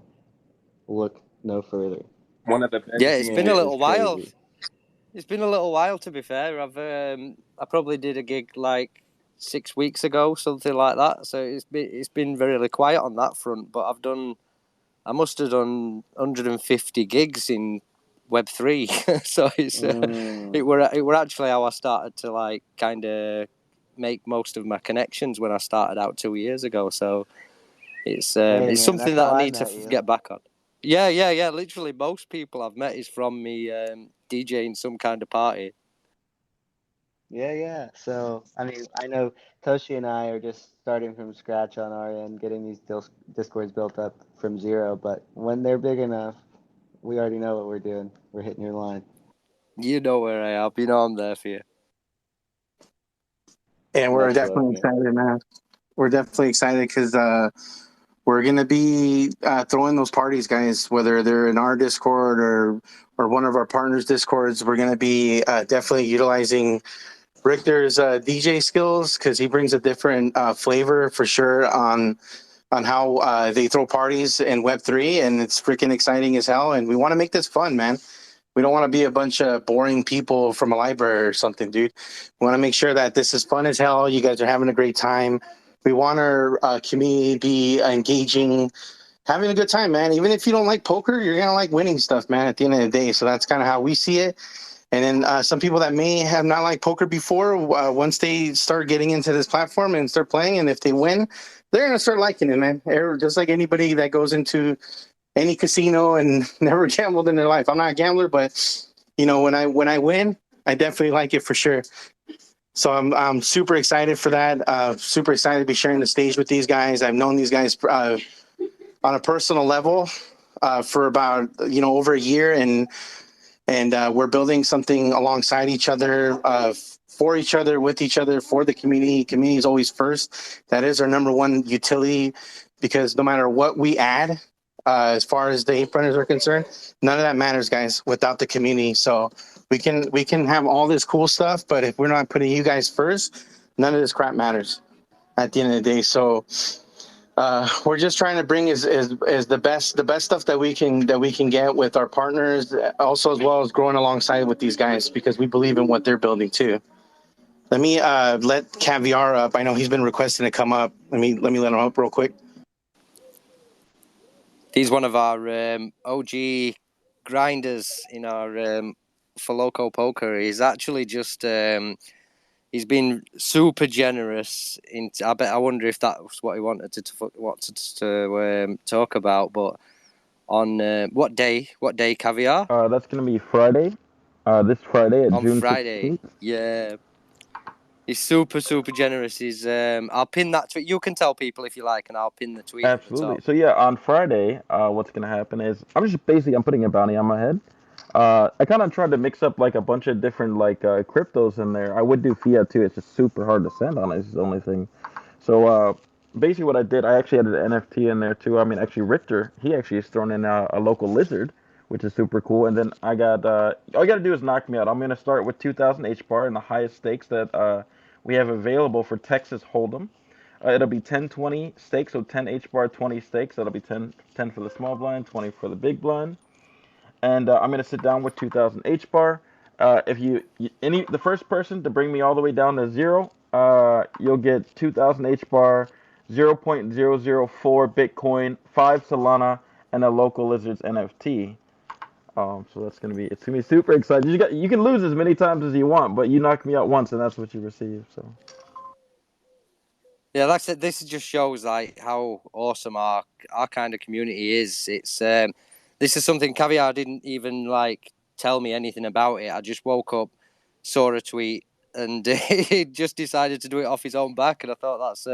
[SPEAKER 6] look no further.
[SPEAKER 7] One of the best.
[SPEAKER 4] Yeah, it's been a little while.
[SPEAKER 6] Crazy.
[SPEAKER 4] It's been a little while, to be fair. I probably did a gig like 6 weeks ago, something like that. So it's been very quiet on that front. But I must have done 150 gigs in Web3. So it were actually how I started to like kind of make most of my connections when I started out 2 years ago. So it's
[SPEAKER 6] man,
[SPEAKER 4] something
[SPEAKER 6] that's
[SPEAKER 4] that
[SPEAKER 6] how
[SPEAKER 4] I
[SPEAKER 6] I
[SPEAKER 4] need to
[SPEAKER 6] met you.
[SPEAKER 4] get back on. Yeah. Literally, most people I've met is from me DJing some kind of party.
[SPEAKER 6] Yeah. So, I mean, I know Toshi and I are just starting from scratch on our end, getting these Discords built up from zero. But when they're big enough, we already know what we're doing. We're hitting your line.
[SPEAKER 4] You know where I am. You know I'm there for you.
[SPEAKER 3] And we're
[SPEAKER 6] Much love,
[SPEAKER 3] definitely
[SPEAKER 6] man.
[SPEAKER 3] excited, man. We're definitely excited because we're gonna be throwing those parties, guys. Whether they're in our Discord or one of our partners' Discords, we're gonna be definitely utilizing Richter's DJ skills because he brings a different flavor for sure on how they throw parties in Web3, and it's freaking exciting as hell. And we want to make this fun, man. We don't want to be a bunch of boring people from a library or something, dude. We want to make sure that this is fun as hell. You guys are having a great time. We want our community to be engaging, having a good time, man. Even if you don't like poker, you're going to like winning stuff, man, at the end of the day. So that's kind of how we see it. And then some people that may have not liked poker before, once they start getting into this platform and start playing, and if they win, they're gonna start liking it, man. Just like anybody that goes into any casino and never gambled in their life. I'm not a gambler, but when I win, I definitely like it for sure. So I'm super excited for that. Super excited to be sharing the stage with these guys. I've known these guys on a personal level for about over a year, and we're building something alongside each other, for each other, with each other, for the community. Community is always first. That is our number one utility, because no matter what we add, as far as the Aperunners are concerned, none of that matters, guys, without the community. So we can have all this cool stuff, but if we're not putting you guys first, none of this crap matters at the end of the day. So we're just trying to bring is the best stuff that we can get with our partners, also, as well as growing alongside with these guys, because we believe in what they're building too. Let me let Caviar up. I know he's been requesting to come up. Let me let him up real quick.
[SPEAKER 4] He's one of our OG grinders in our for Loco Poker. He's actually just he's been super generous. I wonder if that was what he wanted to talk about. But on what day? What day, Caviar?
[SPEAKER 9] That's gonna be Friday. This Friday at
[SPEAKER 4] On
[SPEAKER 9] June
[SPEAKER 4] Friday.
[SPEAKER 9] 16th.
[SPEAKER 4] Yeah. He's super generous. He's I'll pin that tweet. You can tell people if you like, and I'll pin the tweet at the
[SPEAKER 9] Absolutely.
[SPEAKER 4] top.
[SPEAKER 9] So yeah, on Friday, what's gonna happen is I'm putting a bounty on my head. I kind of tried to mix up like a bunch of different like cryptos in there. I would do fiat too. It's just super hard to send on it. It's the only thing. So basically, what I did, I actually added an NFT in there too. I mean, actually, Richter, he actually is throwing in a local lizard, which is super cool. And then I got all you got to do is knock me out. I'm gonna start with 2,000 H bar and the highest stakes that we have available for Texas Hold'em. It'll be 10-20 stakes, so 10 H bar, 20 stakes. That'll be 10 for the small blind, 20 for the big blind. And I'm gonna sit down with 2,000 H bar. If the first person to bring me all the way down to zero, you'll get 2,000 H bar, 0.004 Bitcoin, 5 Solana, and a local lizards NFT. So it's gonna be super exciting. You can lose as many times as you want, but you knock me out once, and that's what you receive. So.
[SPEAKER 4] Yeah, that's it. This just shows like how awesome our kind of community is. It's this is something Caviar didn't even like tell me anything about it. I just woke up, saw a tweet, and he just decided to do it off his own back. And I thought that's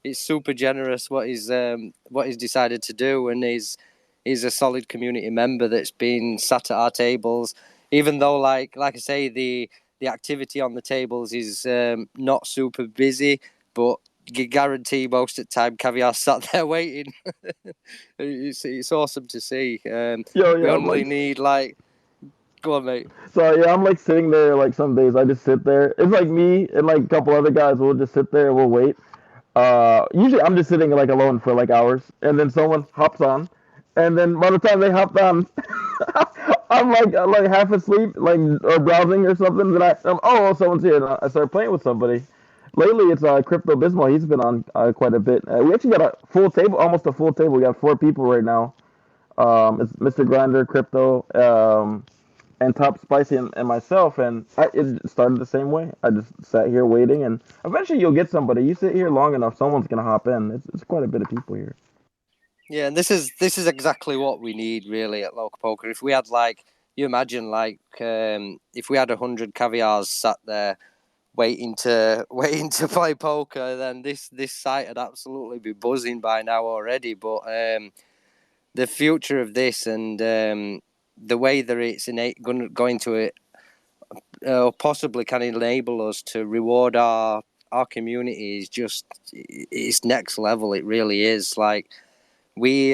[SPEAKER 4] it's super generous what he's decided to do, and he's a solid community member that's been sat at our tables, even though like I say the activity on the tables is not super busy, but you guarantee most of the time Caviar sat there waiting. it's awesome to see. We only need like, go on, mate.
[SPEAKER 9] So yeah, I'm like sitting there. Like some days I just sit there. It's like me and like a couple other guys. We'll just sit there and we'll wait. Usually I'm just sitting like alone for like hours, and then someone hops on, and then by the time they hopped on, I'm like half asleep, like or browsing or something. Then oh, someone's here. And I start playing with somebody. Lately, it's Crypto Bismal. He's been on quite a bit. We actually got a full table, almost a full table. We got 4 people right now. It's Mr. Grinder, Crypto, and Top Spicy and myself. And it started the same way. I just sat here waiting, and eventually you'll get somebody. You sit here long enough, someone's gonna hop in. It's quite a bit of people here.
[SPEAKER 4] Yeah, and this is exactly what we need really at Local Poker. If we had like, you imagine like if we had 100 Caviars sat there waiting to play poker, then this site would absolutely be buzzing by now already. But the future of this and the way that it's going to possibly can enable us to reward our community is just it's next level. It really is. Like we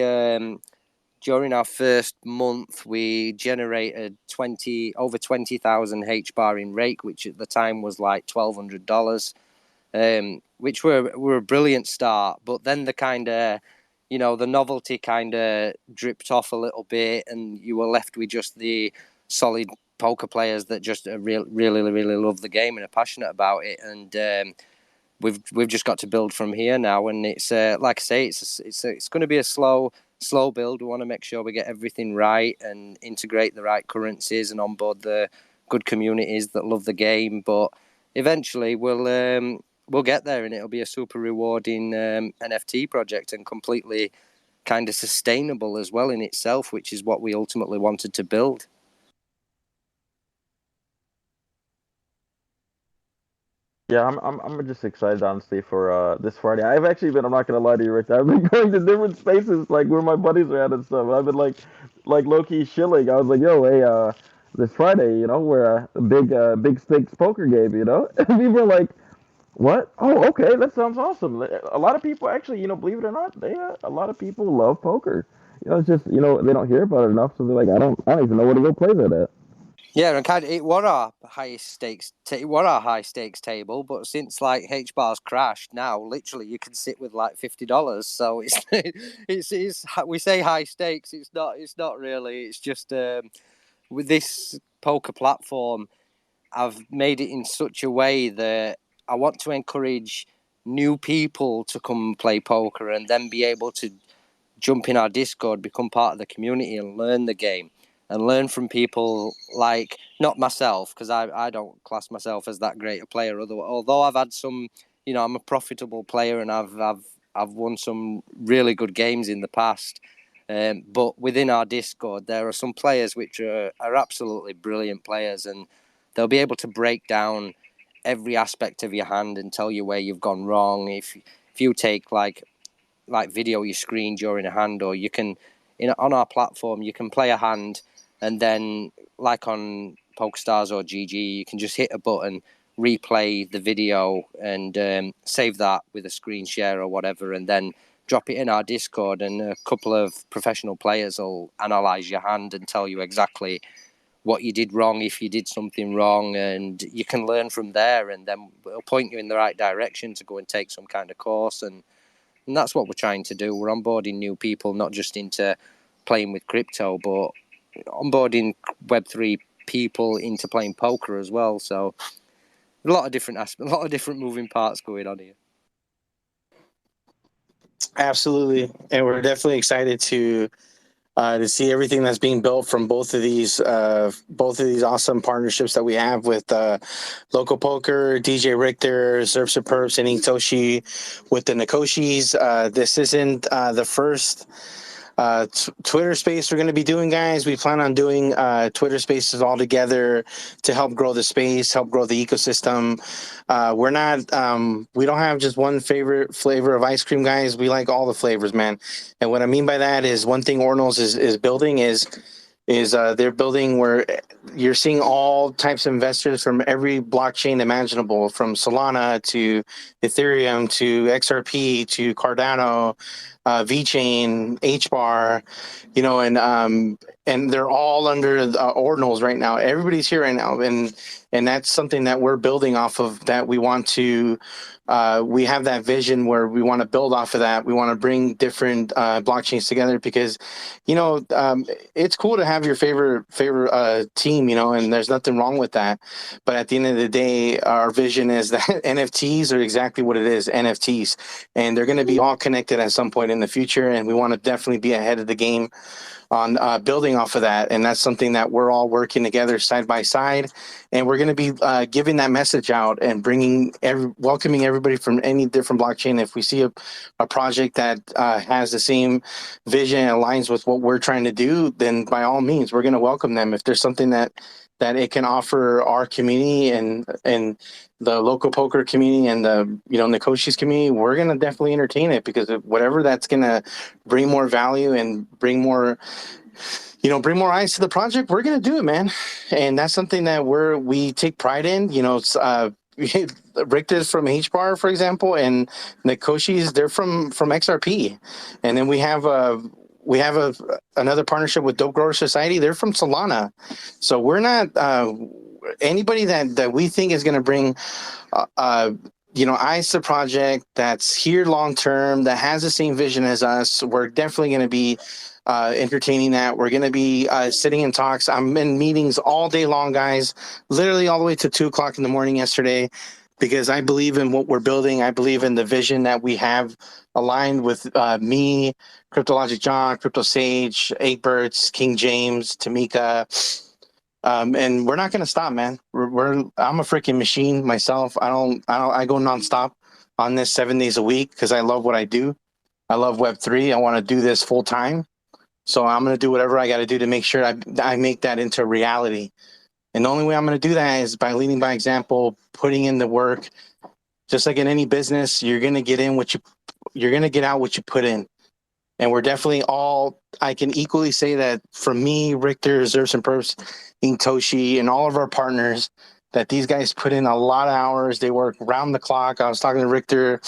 [SPEAKER 4] during our first month we generated over 20,000 H bar in rake, which at the time was like $1,200, which were a brilliant start. But then the kind of the novelty kind of dripped off a little bit, and you were left with just the solid poker players that just really love the game and are passionate about it. And we've just got to build from here now, and it's like I say, it's going to be a slow build. We want to make sure we get everything right and integrate the right currencies and onboard the good communities that love the game. But eventually we'll get there, and it'll be a super rewarding NFT project and completely kind of sustainable as well in itself, which is what we ultimately wanted to build.
[SPEAKER 9] Yeah, I'm just excited honestly for this Friday. I've actually been, I'm not gonna lie to you, Rick. I've been going to different spaces like where my buddies are at and stuff. I've been like low key shilling. I was like, yo, hey, this Friday, we're a big stakes poker game, and people are like, what? Oh, okay, that sounds awesome. A lot of people actually, believe it or not, a lot of people love poker. It's just they don't hear about it enough, so they're like, I don't even know where to go play that at.
[SPEAKER 4] Yeah, and kind of it was our highest stakes. It was our high stakes table, but since like H bar's crashed, now literally you can sit with like $50. So it's it's we say high stakes. It's not really. It's just with this poker platform, I've made it in such a way that I want to encourage new people to come play poker and then be able to jump in our Discord, become part of the community and learn the game and learn from people like, not myself, because I don't class myself as that great a player, although I've had some, I'm a profitable player and I've won some really good games in the past. But within our Discord, there are some players which are absolutely brilliant players, and they'll be able to break down every aspect of your hand and tell you where you've gone wrong. If you take like video your screen during a hand, or you can on our platform you can play a hand and then like on PokerStars or GG you can just hit a button, replay the video and save that with a screen share or whatever, and then drop it in our Discord, and a couple of professional players will analyze your hand and tell you exactly what you did wrong if you did something wrong, and you can learn from there, and then it'll point you in the right direction to go and take some kind of course. And that's what we're trying to do. We're onboarding new people, not just into playing with crypto, but onboarding Web3 people into playing poker as well. So a lot of different aspects, a lot of different moving parts going on here.
[SPEAKER 3] Absolutely, and we're definitely excited to see everything that's being built from both of these awesome partnerships that we have with Local Poker, DJ Richter, Zerp Superbs, and Toshi with the Nekoshis. This isn't the first Twitter space we're going to be doing, guys. We plan on doing Twitter spaces all together to help grow the space, help grow the ecosystem. We're not, we don't have just one favorite flavor of ice cream, guys. We like all the flavors, man. And what I mean by that is one thing Ordinals is building is they're building where you're seeing all types of investors from every blockchain imaginable, from Solana to Ethereum to XRP to Cardano, VeChain, HBAR, and they're all under the Ordinals right now. Everybody's here right now, and that's something that we're building off of. That we want to, we have that vision where we want to build off of that. We want to bring different blockchains together because, it's cool to have your favorite team, and there's nothing wrong with that. But at the end of the day, our vision is that NFTs are exactly what it is, NFTs, and they're going to be all connected at some point in the future. And we want to definitely be ahead of the game on building off of that. And that's something that we're all working together side by side. And we're going to be giving that message out and welcoming everybody from any different blockchain. If we see a project that has the same vision and aligns with what we're trying to do, then by all means, we're going to welcome them. If there's something that it can offer our community and the local poker community and the Nekoshis community, we're gonna definitely entertain it, because whatever that's gonna bring more value and bring more eyes to the project, we're gonna do it, man. And that's something that we take pride in. Richter's from HBAR, for example, and Nekoshis, they're from XRP, and then we have another partnership with Dope Grower Society. They're from Solana, so we're not anybody that we think is going to bring eyes to the project, that's here long term, that has the same vision as us. We're definitely going to be entertaining that. We're going to be sitting in talks. I'm in meetings all day long, guys, literally all the way to 2:00 in the morning yesterday, because I believe in what we're building. I believe in the vision that we have aligned with me, Cryptologic John, Crypto Sage, 8 Birds, King James, Tamika, And we're not going to stop, man. I'm a freaking machine myself. I go nonstop on this 7 days a week because I love what I do. I love Web3. I want to do this full time. So I'm going to do whatever I got to do to make sure I make that into reality. And the only way I'm going to do that is by leading by example, putting in the work. Just like in any business, you're going to get out what you put in. And we're definitely all, I can equally say that from me, Richter, Zerfs and Perps, Toshi, and all of our partners, that these guys put in a lot of hours. They work round the clock. I was talking to Richter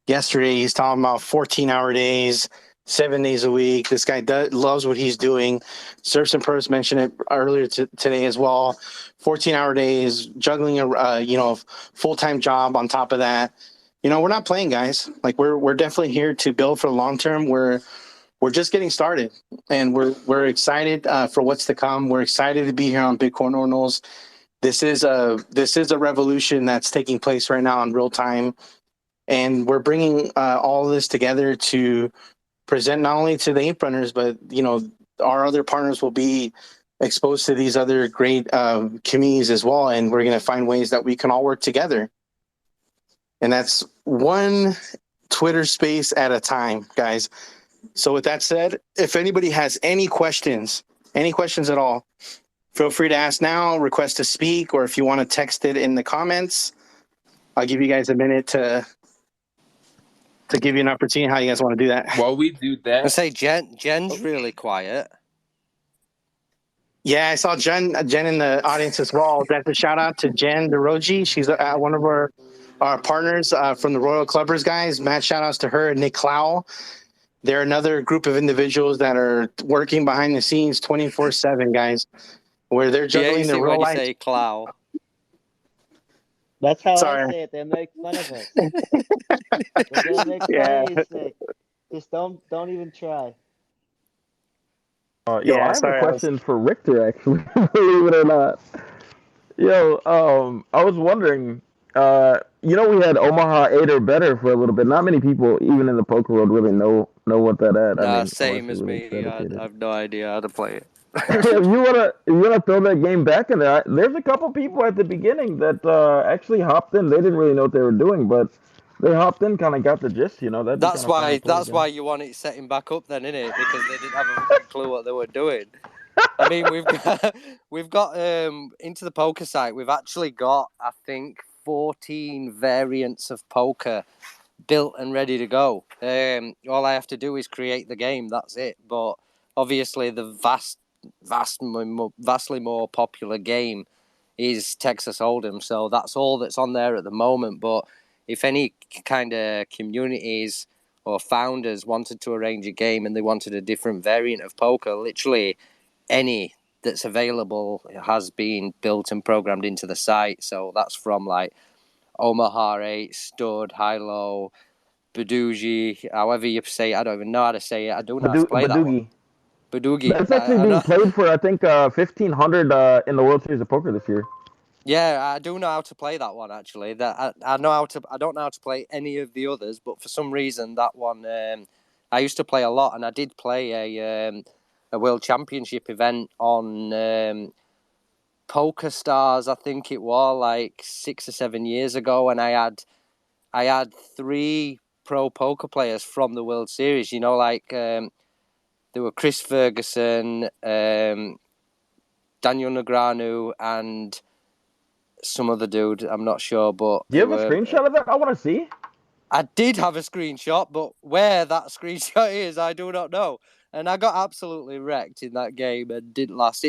[SPEAKER 3] yesterday. He's talking about 14-hour days, 7 days a week. This guy loves what he's doing. Zerfs and Perps mentioned it earlier today as well. 14-hour days, juggling a full-time job on top of that. We're not playing, guys. Like we're definitely here to build for the long term. We're just getting started, and we're excited for what's to come. We're excited to be here on Bitcoin Ordinals. This is a revolution that's taking place right now in real time, and we're bringing all of this together to present not only to the Aperunners, but our other partners will be exposed to these other great communities as well, and we're going to find ways that we can all work together. And that's one Twitter space at a time, guys. So with that said, if anybody has any questions at all, feel free to ask now, request to speak, or if you want to text it in the comments, I'll give you guys a minute to give you an opportunity how you guys want to do that.
[SPEAKER 7] While we do that,
[SPEAKER 4] I say Jen's really quiet.
[SPEAKER 3] Yeah, I saw Jen in the audience as well. That's a shout out to Jen DeRoji. She's one of our partners from the Royal Clubbers guys. Mad shout outs to her and Nick Clow. They're another group of individuals that are working behind the scenes 24/7, guys, where they're juggling their real life.
[SPEAKER 4] Say Clow.
[SPEAKER 6] That's how
[SPEAKER 3] Sorry.
[SPEAKER 6] I say it. They make fun of us. They're gonna make fun of you, Sick. Just don't even try.
[SPEAKER 9] Yo, I have a question for Richter, actually, believe it or not. Yo, I was wondering, we had Omaha 8 or better for a little bit. Not many people, even in the poker world, really know what that is.
[SPEAKER 4] Nah, same as me. I have no idea how to play it.
[SPEAKER 9] If you wanna throw that game back in there, there's a couple people at the beginning that actually hopped in. They didn't really know what they were doing, but they hopped in, kind of got the gist.
[SPEAKER 4] That's why you want it setting back up, then, innit? Because they didn't have a clue what they were doing. I mean, we've got into the poker site. We've actually got, I think, 14 variants of poker built and ready to go. All I have to do is create the game. That's it. But obviously, the vastly more popular game is Texas Hold'em. So that's all that's on there at the moment. But if any kind of communities or founders wanted to arrange a game and they wanted a different variant of poker, literally any that's available has been built and programmed into the site. So that's from like Omaha 8, Stud, High-Low, Badugi, however you say it. I don't even know how to say it. I don't know how to play that one. Badugi.
[SPEAKER 9] That's actually being played for, I think, 1,500 in the World Series of Poker this year.
[SPEAKER 4] Yeah, I do know how to play that one, actually. I know how to. I don't know how to play any of the others, but for some reason that one I used to play a lot, and I did play a World Championship event on Poker Stars. I think it was like 6 or 7 years ago, and I had 3 pro poker players from the World Series. There were Chris Ferguson, Daniel Negreanu, and some other dude, I'm not sure, but...
[SPEAKER 9] Do you have a screenshot of that? I want to see.
[SPEAKER 4] I did have a screenshot, but where that screenshot is, I do not know. And I got absolutely wrecked in that game and didn't last.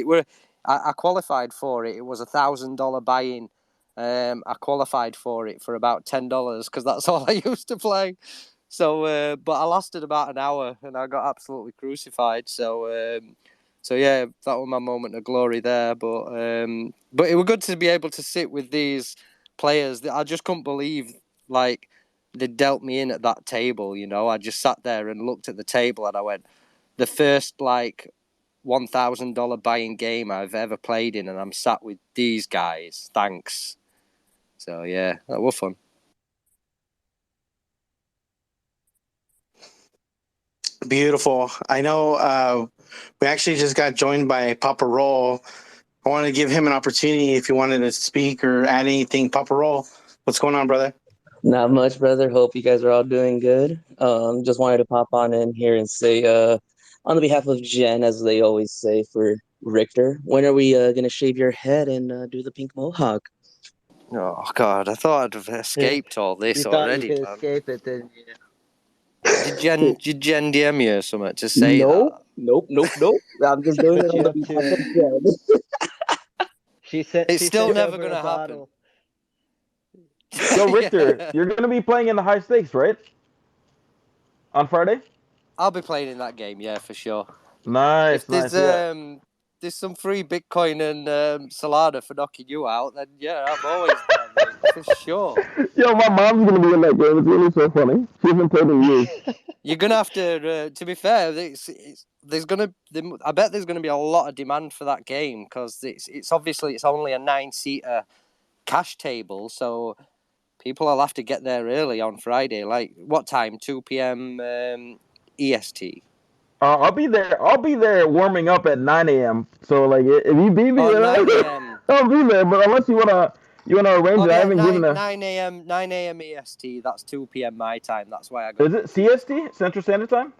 [SPEAKER 4] I qualified for it. It was $1,000 buy-in. I qualified for it for about $10 because that's all I used to play. So, but I lasted about an hour and I got absolutely crucified. So yeah, that was my moment of glory there. But it was good to be able to sit with these players that I just couldn't believe, like, they dealt me in at that table. I just sat there and looked at the table and I went, the first like $1,000 buy-in game I've ever played in, and I'm sat with these guys. Thanks. So yeah, that was fun.
[SPEAKER 3] Beautiful. I know we actually just got joined by Papa Roll. I wanted to give him an opportunity if you wanted to speak or add anything. Papa Roll, what's going on, brother?
[SPEAKER 10] Not much, brother. Hope you guys are all doing good. Just wanted to pop on in here and say, on the behalf of Jen, as they always say for Richter, when are we gonna shave your head and do the pink mohawk?
[SPEAKER 4] Oh God, I thought I'd have escaped all this
[SPEAKER 6] You thought you
[SPEAKER 4] already,
[SPEAKER 6] could
[SPEAKER 4] man.
[SPEAKER 6] escape it, didn't you?
[SPEAKER 4] Did Jen DM you or something to say
[SPEAKER 10] Nope,
[SPEAKER 4] that?
[SPEAKER 10] nope. I'm just doing it
[SPEAKER 6] Put
[SPEAKER 10] on
[SPEAKER 6] you
[SPEAKER 10] the
[SPEAKER 6] up
[SPEAKER 10] behalf
[SPEAKER 6] to
[SPEAKER 10] of
[SPEAKER 6] it.
[SPEAKER 10] Jen.
[SPEAKER 6] She sent.
[SPEAKER 4] It's
[SPEAKER 6] She
[SPEAKER 4] still
[SPEAKER 6] sent
[SPEAKER 4] never
[SPEAKER 6] over a
[SPEAKER 4] gonna happen.
[SPEAKER 6] bottle.
[SPEAKER 9] Yo, Richter,
[SPEAKER 4] Yeah.
[SPEAKER 9] you're gonna be playing in the high stakes, right? On Friday?
[SPEAKER 4] I'll be playing in that game, yeah, for sure.
[SPEAKER 9] Nice,
[SPEAKER 4] If
[SPEAKER 9] nice. Yeah.
[SPEAKER 4] there's some free Bitcoin and Solana for knocking you out, then yeah, I'm always there, mate, for sure.
[SPEAKER 9] Yo, my mom's gonna be in that game. It's gonna be so funny. She hasn't played in years.
[SPEAKER 4] You're gonna have to be fair, I bet there's gonna be a lot of demand for that game because it's obviously it's only a 9-seater cash table, so people will have to get there early on Friday. Like what time? 2 p.m. EST.
[SPEAKER 9] I'll be there. I'll be there warming up at 9 a.m. So like, if you beat me,
[SPEAKER 4] Oh,
[SPEAKER 9] then
[SPEAKER 4] 9 a.m.
[SPEAKER 9] I'll be there. But unless you wanna arrange
[SPEAKER 4] Oh
[SPEAKER 9] it, I
[SPEAKER 4] yeah,
[SPEAKER 9] haven't given
[SPEAKER 4] 9 a.m. EST. That's 2 p.m. my time. That's why I got.
[SPEAKER 9] Is it CST, Central Standard Time?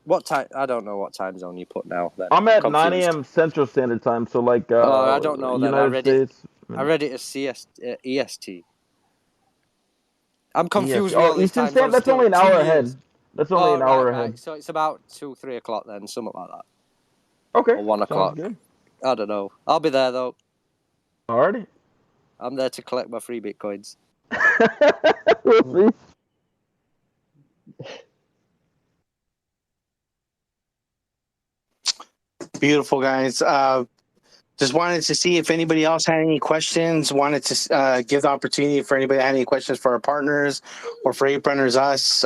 [SPEAKER 4] What time? I don't know what time zone you put now. Then
[SPEAKER 9] I'm at 9
[SPEAKER 4] confused.
[SPEAKER 9] a.m. Central Standard Time. So like,
[SPEAKER 4] Oh, I don't know then.
[SPEAKER 9] United States.
[SPEAKER 4] I read it as EST. I'm confused
[SPEAKER 9] EST.
[SPEAKER 4] with
[SPEAKER 9] Oh,
[SPEAKER 4] all these
[SPEAKER 9] Eastern
[SPEAKER 4] time
[SPEAKER 9] Standard.
[SPEAKER 4] zones.
[SPEAKER 9] That's
[SPEAKER 4] Still,
[SPEAKER 9] only an
[SPEAKER 4] 2
[SPEAKER 9] hour
[SPEAKER 4] years.
[SPEAKER 9] ahead. That's only
[SPEAKER 4] Oh,
[SPEAKER 9] an hour
[SPEAKER 4] right.
[SPEAKER 9] ahead.
[SPEAKER 4] So it's about 2-3 o'clock then, something like that,
[SPEAKER 9] Okay.
[SPEAKER 4] or 1
[SPEAKER 9] Sounds
[SPEAKER 4] o'clock.
[SPEAKER 9] good.
[SPEAKER 4] I don't know. I'll be there though.
[SPEAKER 9] Alrighty.
[SPEAKER 4] I'm there to collect my free bitcoins.
[SPEAKER 9] We'll see.
[SPEAKER 3] Beautiful, guys. Just wanted to see if anybody else had any questions. Wanted to give the opportunity for anybody that had any questions for our partners or for Aperunners us.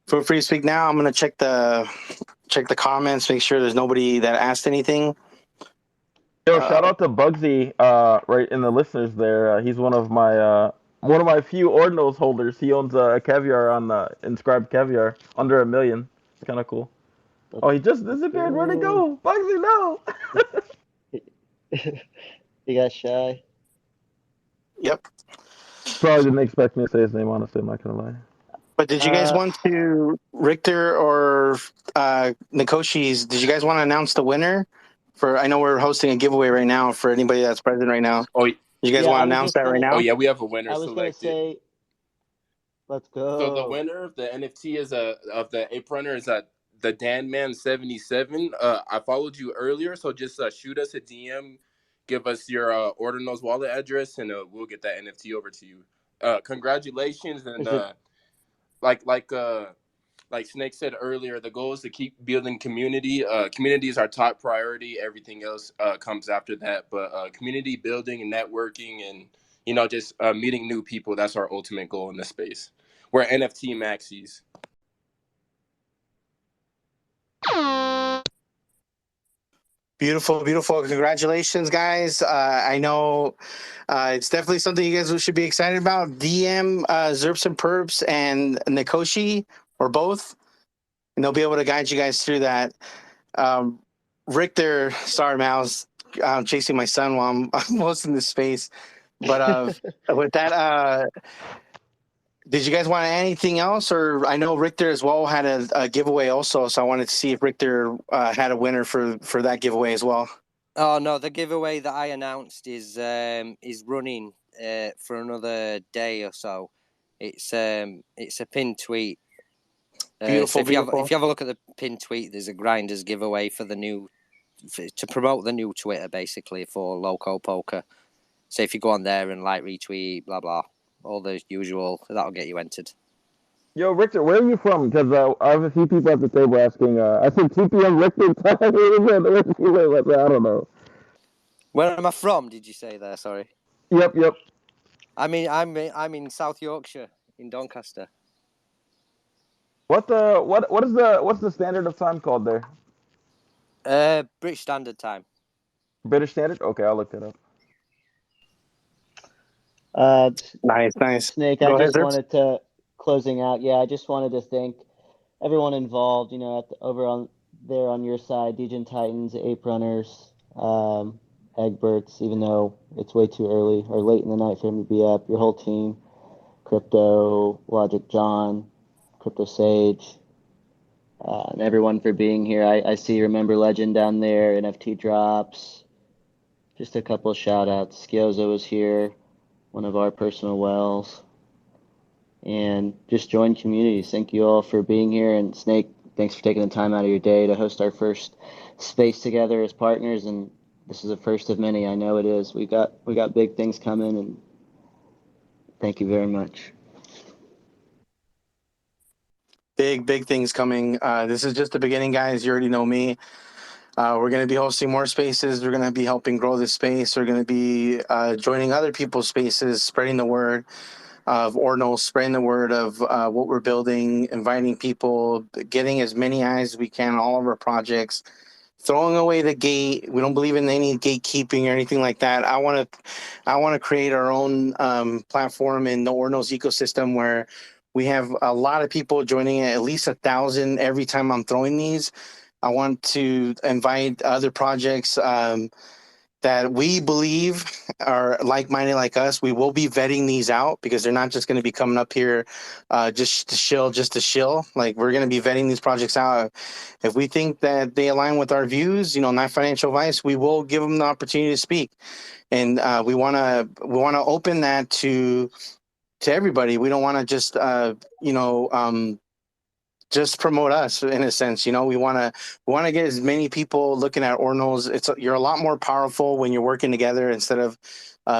[SPEAKER 3] Feel free to speak now. I'm gonna check the comments, make sure there's nobody that asked anything.
[SPEAKER 9] Yo, shout out to Bugsy, right in the listeners there. He's one of my few ordinals holders. He owns a caviar on inscribed caviar under 1 million. It's kind of cool. Oh, he just disappeared. Where'd he go? Bugsy, no.
[SPEAKER 6] He got shy.
[SPEAKER 3] Yep.
[SPEAKER 9] Probably didn't expect me to say his name. Honestly, I'm not gonna lie.
[SPEAKER 3] But did you guys want to, Richter or Nekoshis, did you guys want to announce the winner? I know we're hosting a giveaway right now for anybody that's present right now.
[SPEAKER 7] Oh,
[SPEAKER 3] You guys
[SPEAKER 6] Yeah,
[SPEAKER 3] want
[SPEAKER 6] I
[SPEAKER 3] to
[SPEAKER 6] was
[SPEAKER 3] announce
[SPEAKER 6] just
[SPEAKER 3] that right
[SPEAKER 6] gonna.
[SPEAKER 3] now?
[SPEAKER 7] oh yeah, we have a winner
[SPEAKER 6] I was gonna
[SPEAKER 7] selected.
[SPEAKER 6] say, let's
[SPEAKER 7] So the
[SPEAKER 6] go.
[SPEAKER 7] winner of the NFT of the Aperunner is the DanMan77. I followed you earlier, so just shoot us a DM, give us your Ordinals wallet address, and we'll get that NFT over to you. Congratulations, and
[SPEAKER 6] Is it?
[SPEAKER 7] like Snake said earlier, the goal is to keep building community. Community is our top priority. Everything else comes after that. But community building and networking and, just meeting new people, that's our ultimate goal in this space. We're NFT maxis.
[SPEAKER 3] Beautiful, beautiful. Congratulations, guys. I know it's definitely something you guys should be excited about. DM Zerps and Perps and Nekoshi, or both, and they'll be able to guide you guys through that. Richter, sorry, man, I was chasing my son while I'm hosting this space. But with that, did you guys want anything else? Or I know Richter as well had a giveaway also, so I wanted to see if Richter had a winner for that giveaway as well.
[SPEAKER 4] Oh no, the giveaway that I announced is running for another day or so. It's a pinned tweet.
[SPEAKER 3] Beautiful,
[SPEAKER 4] so if you have a look at the pinned tweet, there's a grinders giveaway to promote the new Twitter basically for Loco Poker. So if you go on there and retweet, blah blah, all the usual, that'll get you entered.
[SPEAKER 9] Yo, Richter, where are you from? Because I have a few people at the table asking. I think 2 p.m. Richter time. I don't know.
[SPEAKER 4] Where am I from? Did you say there? Sorry.
[SPEAKER 9] Yep.
[SPEAKER 4] I'm in South Yorkshire, in Doncaster.
[SPEAKER 9] What's the standard of time called there?
[SPEAKER 4] British Standard Time.
[SPEAKER 9] British Standard? Okay, I'll look that up.
[SPEAKER 3] Nice.
[SPEAKER 6] Snake,
[SPEAKER 3] Go
[SPEAKER 6] I
[SPEAKER 3] ahead,
[SPEAKER 6] just
[SPEAKER 3] Zerps.
[SPEAKER 6] wanted to closing out. Yeah, I just wanted to thank everyone involved. Over on there on your side, Degen Titans, Aperunners, Egberts, even though it's way too early or late in the night for him to be up, your whole team, Crypto, Logic John, Crypto Sage, and everyone for being here. I see Remember Legend down there, NFT Drops, just a couple of shout outs. Skiozo was here, one of our personal wells, and just join communities. Thank you all for being here. And Snake, thanks for taking the time out of your day to host our first space together as partners. And this is the first of many. I know it is. We got big things coming, and thank you very much.
[SPEAKER 3] Big things coming. This is just the beginning, guys. You already know me. We're going to be hosting more spaces. We're going to be helping grow this space. We're going to be joining other people's spaces, spreading the word of Ordinals, spreading the word of what we're building, inviting people, getting as many eyes as we can on all of our projects, throwing away the gate. We don't believe in any gatekeeping or anything like that. I want to create our own platform in the Ordinals ecosystem where we have a lot of people joining, at least 1,000 every time I'm throwing these. I want to invite other projects that we believe are like-minded like us. We will be vetting these out because they're not just going to be coming up here just to shill. Like, we're going to be vetting these projects out. If we think that they align with our views, not financial advice, we will give them the opportunity to speak. And we want to open that to everybody. We don't want to just promote us in a sense. We want to get as many people looking at Ordinals. You're a lot more powerful when you're working together instead of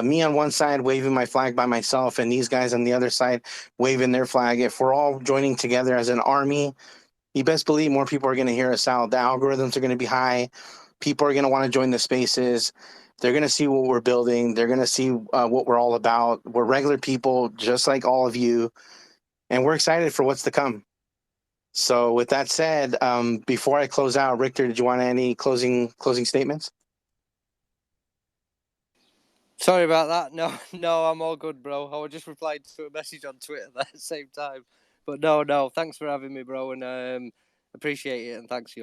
[SPEAKER 3] me on one side waving my flag by myself and these guys on the other side waving their flag. If we're all joining together as an army, you best believe more people are going to hear us out. The algorithms are going to be high. People are going to want to join the spaces. They're going to see what we're building. They're going to see what we're all about. We're regular people just like all of you, and we're excited for what's to come. So with that said, before I close out, Richter, did you want any closing statements?
[SPEAKER 4] Sorry about that. No, I'm all good, bro. I was just replying to a message on Twitter at the same time. But no, thanks for having me, bro, and appreciate it. And thanks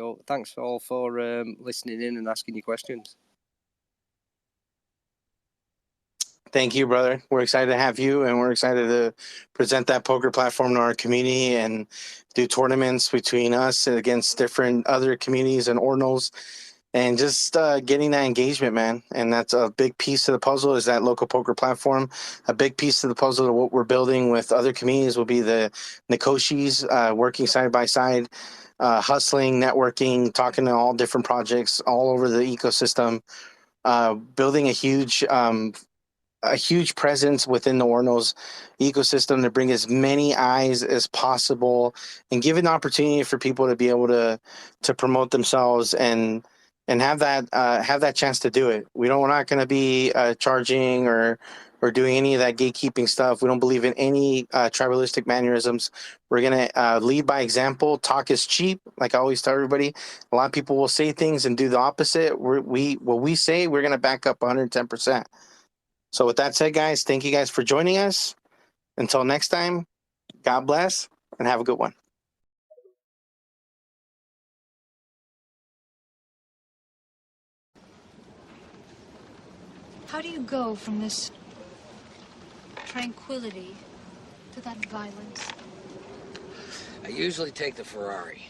[SPEAKER 4] all for listening in and asking your questions.
[SPEAKER 3] Thank you, brother. We're excited to have you, and we're excited to present that poker platform to our community and do tournaments between us and against different other communities and Ordinals, and just getting that engagement, man. And that's a big piece of the puzzle, is that local poker platform. A big piece of the puzzle of what we're building with other communities will be the Nekoshis, working side by side, hustling, networking, talking to all different projects all over the ecosystem, building a huge presence within the Ordinals ecosystem to bring as many eyes as possible and give an opportunity for people to be able to promote themselves and have that chance to do it. We're not going to be charging or doing any of that gatekeeping stuff. We don't believe in any tribalistic mannerisms. We're going to lead by example. Talk is cheap. Like I always tell everybody, a lot of people will say things and do the opposite. What we say, we're going to back up 110%. So with that said, guys, thank you guys for joining us. Until next time, God bless and have a good one.
[SPEAKER 1] How do you go from this tranquility to that violence?
[SPEAKER 2] I usually take the Ferrari.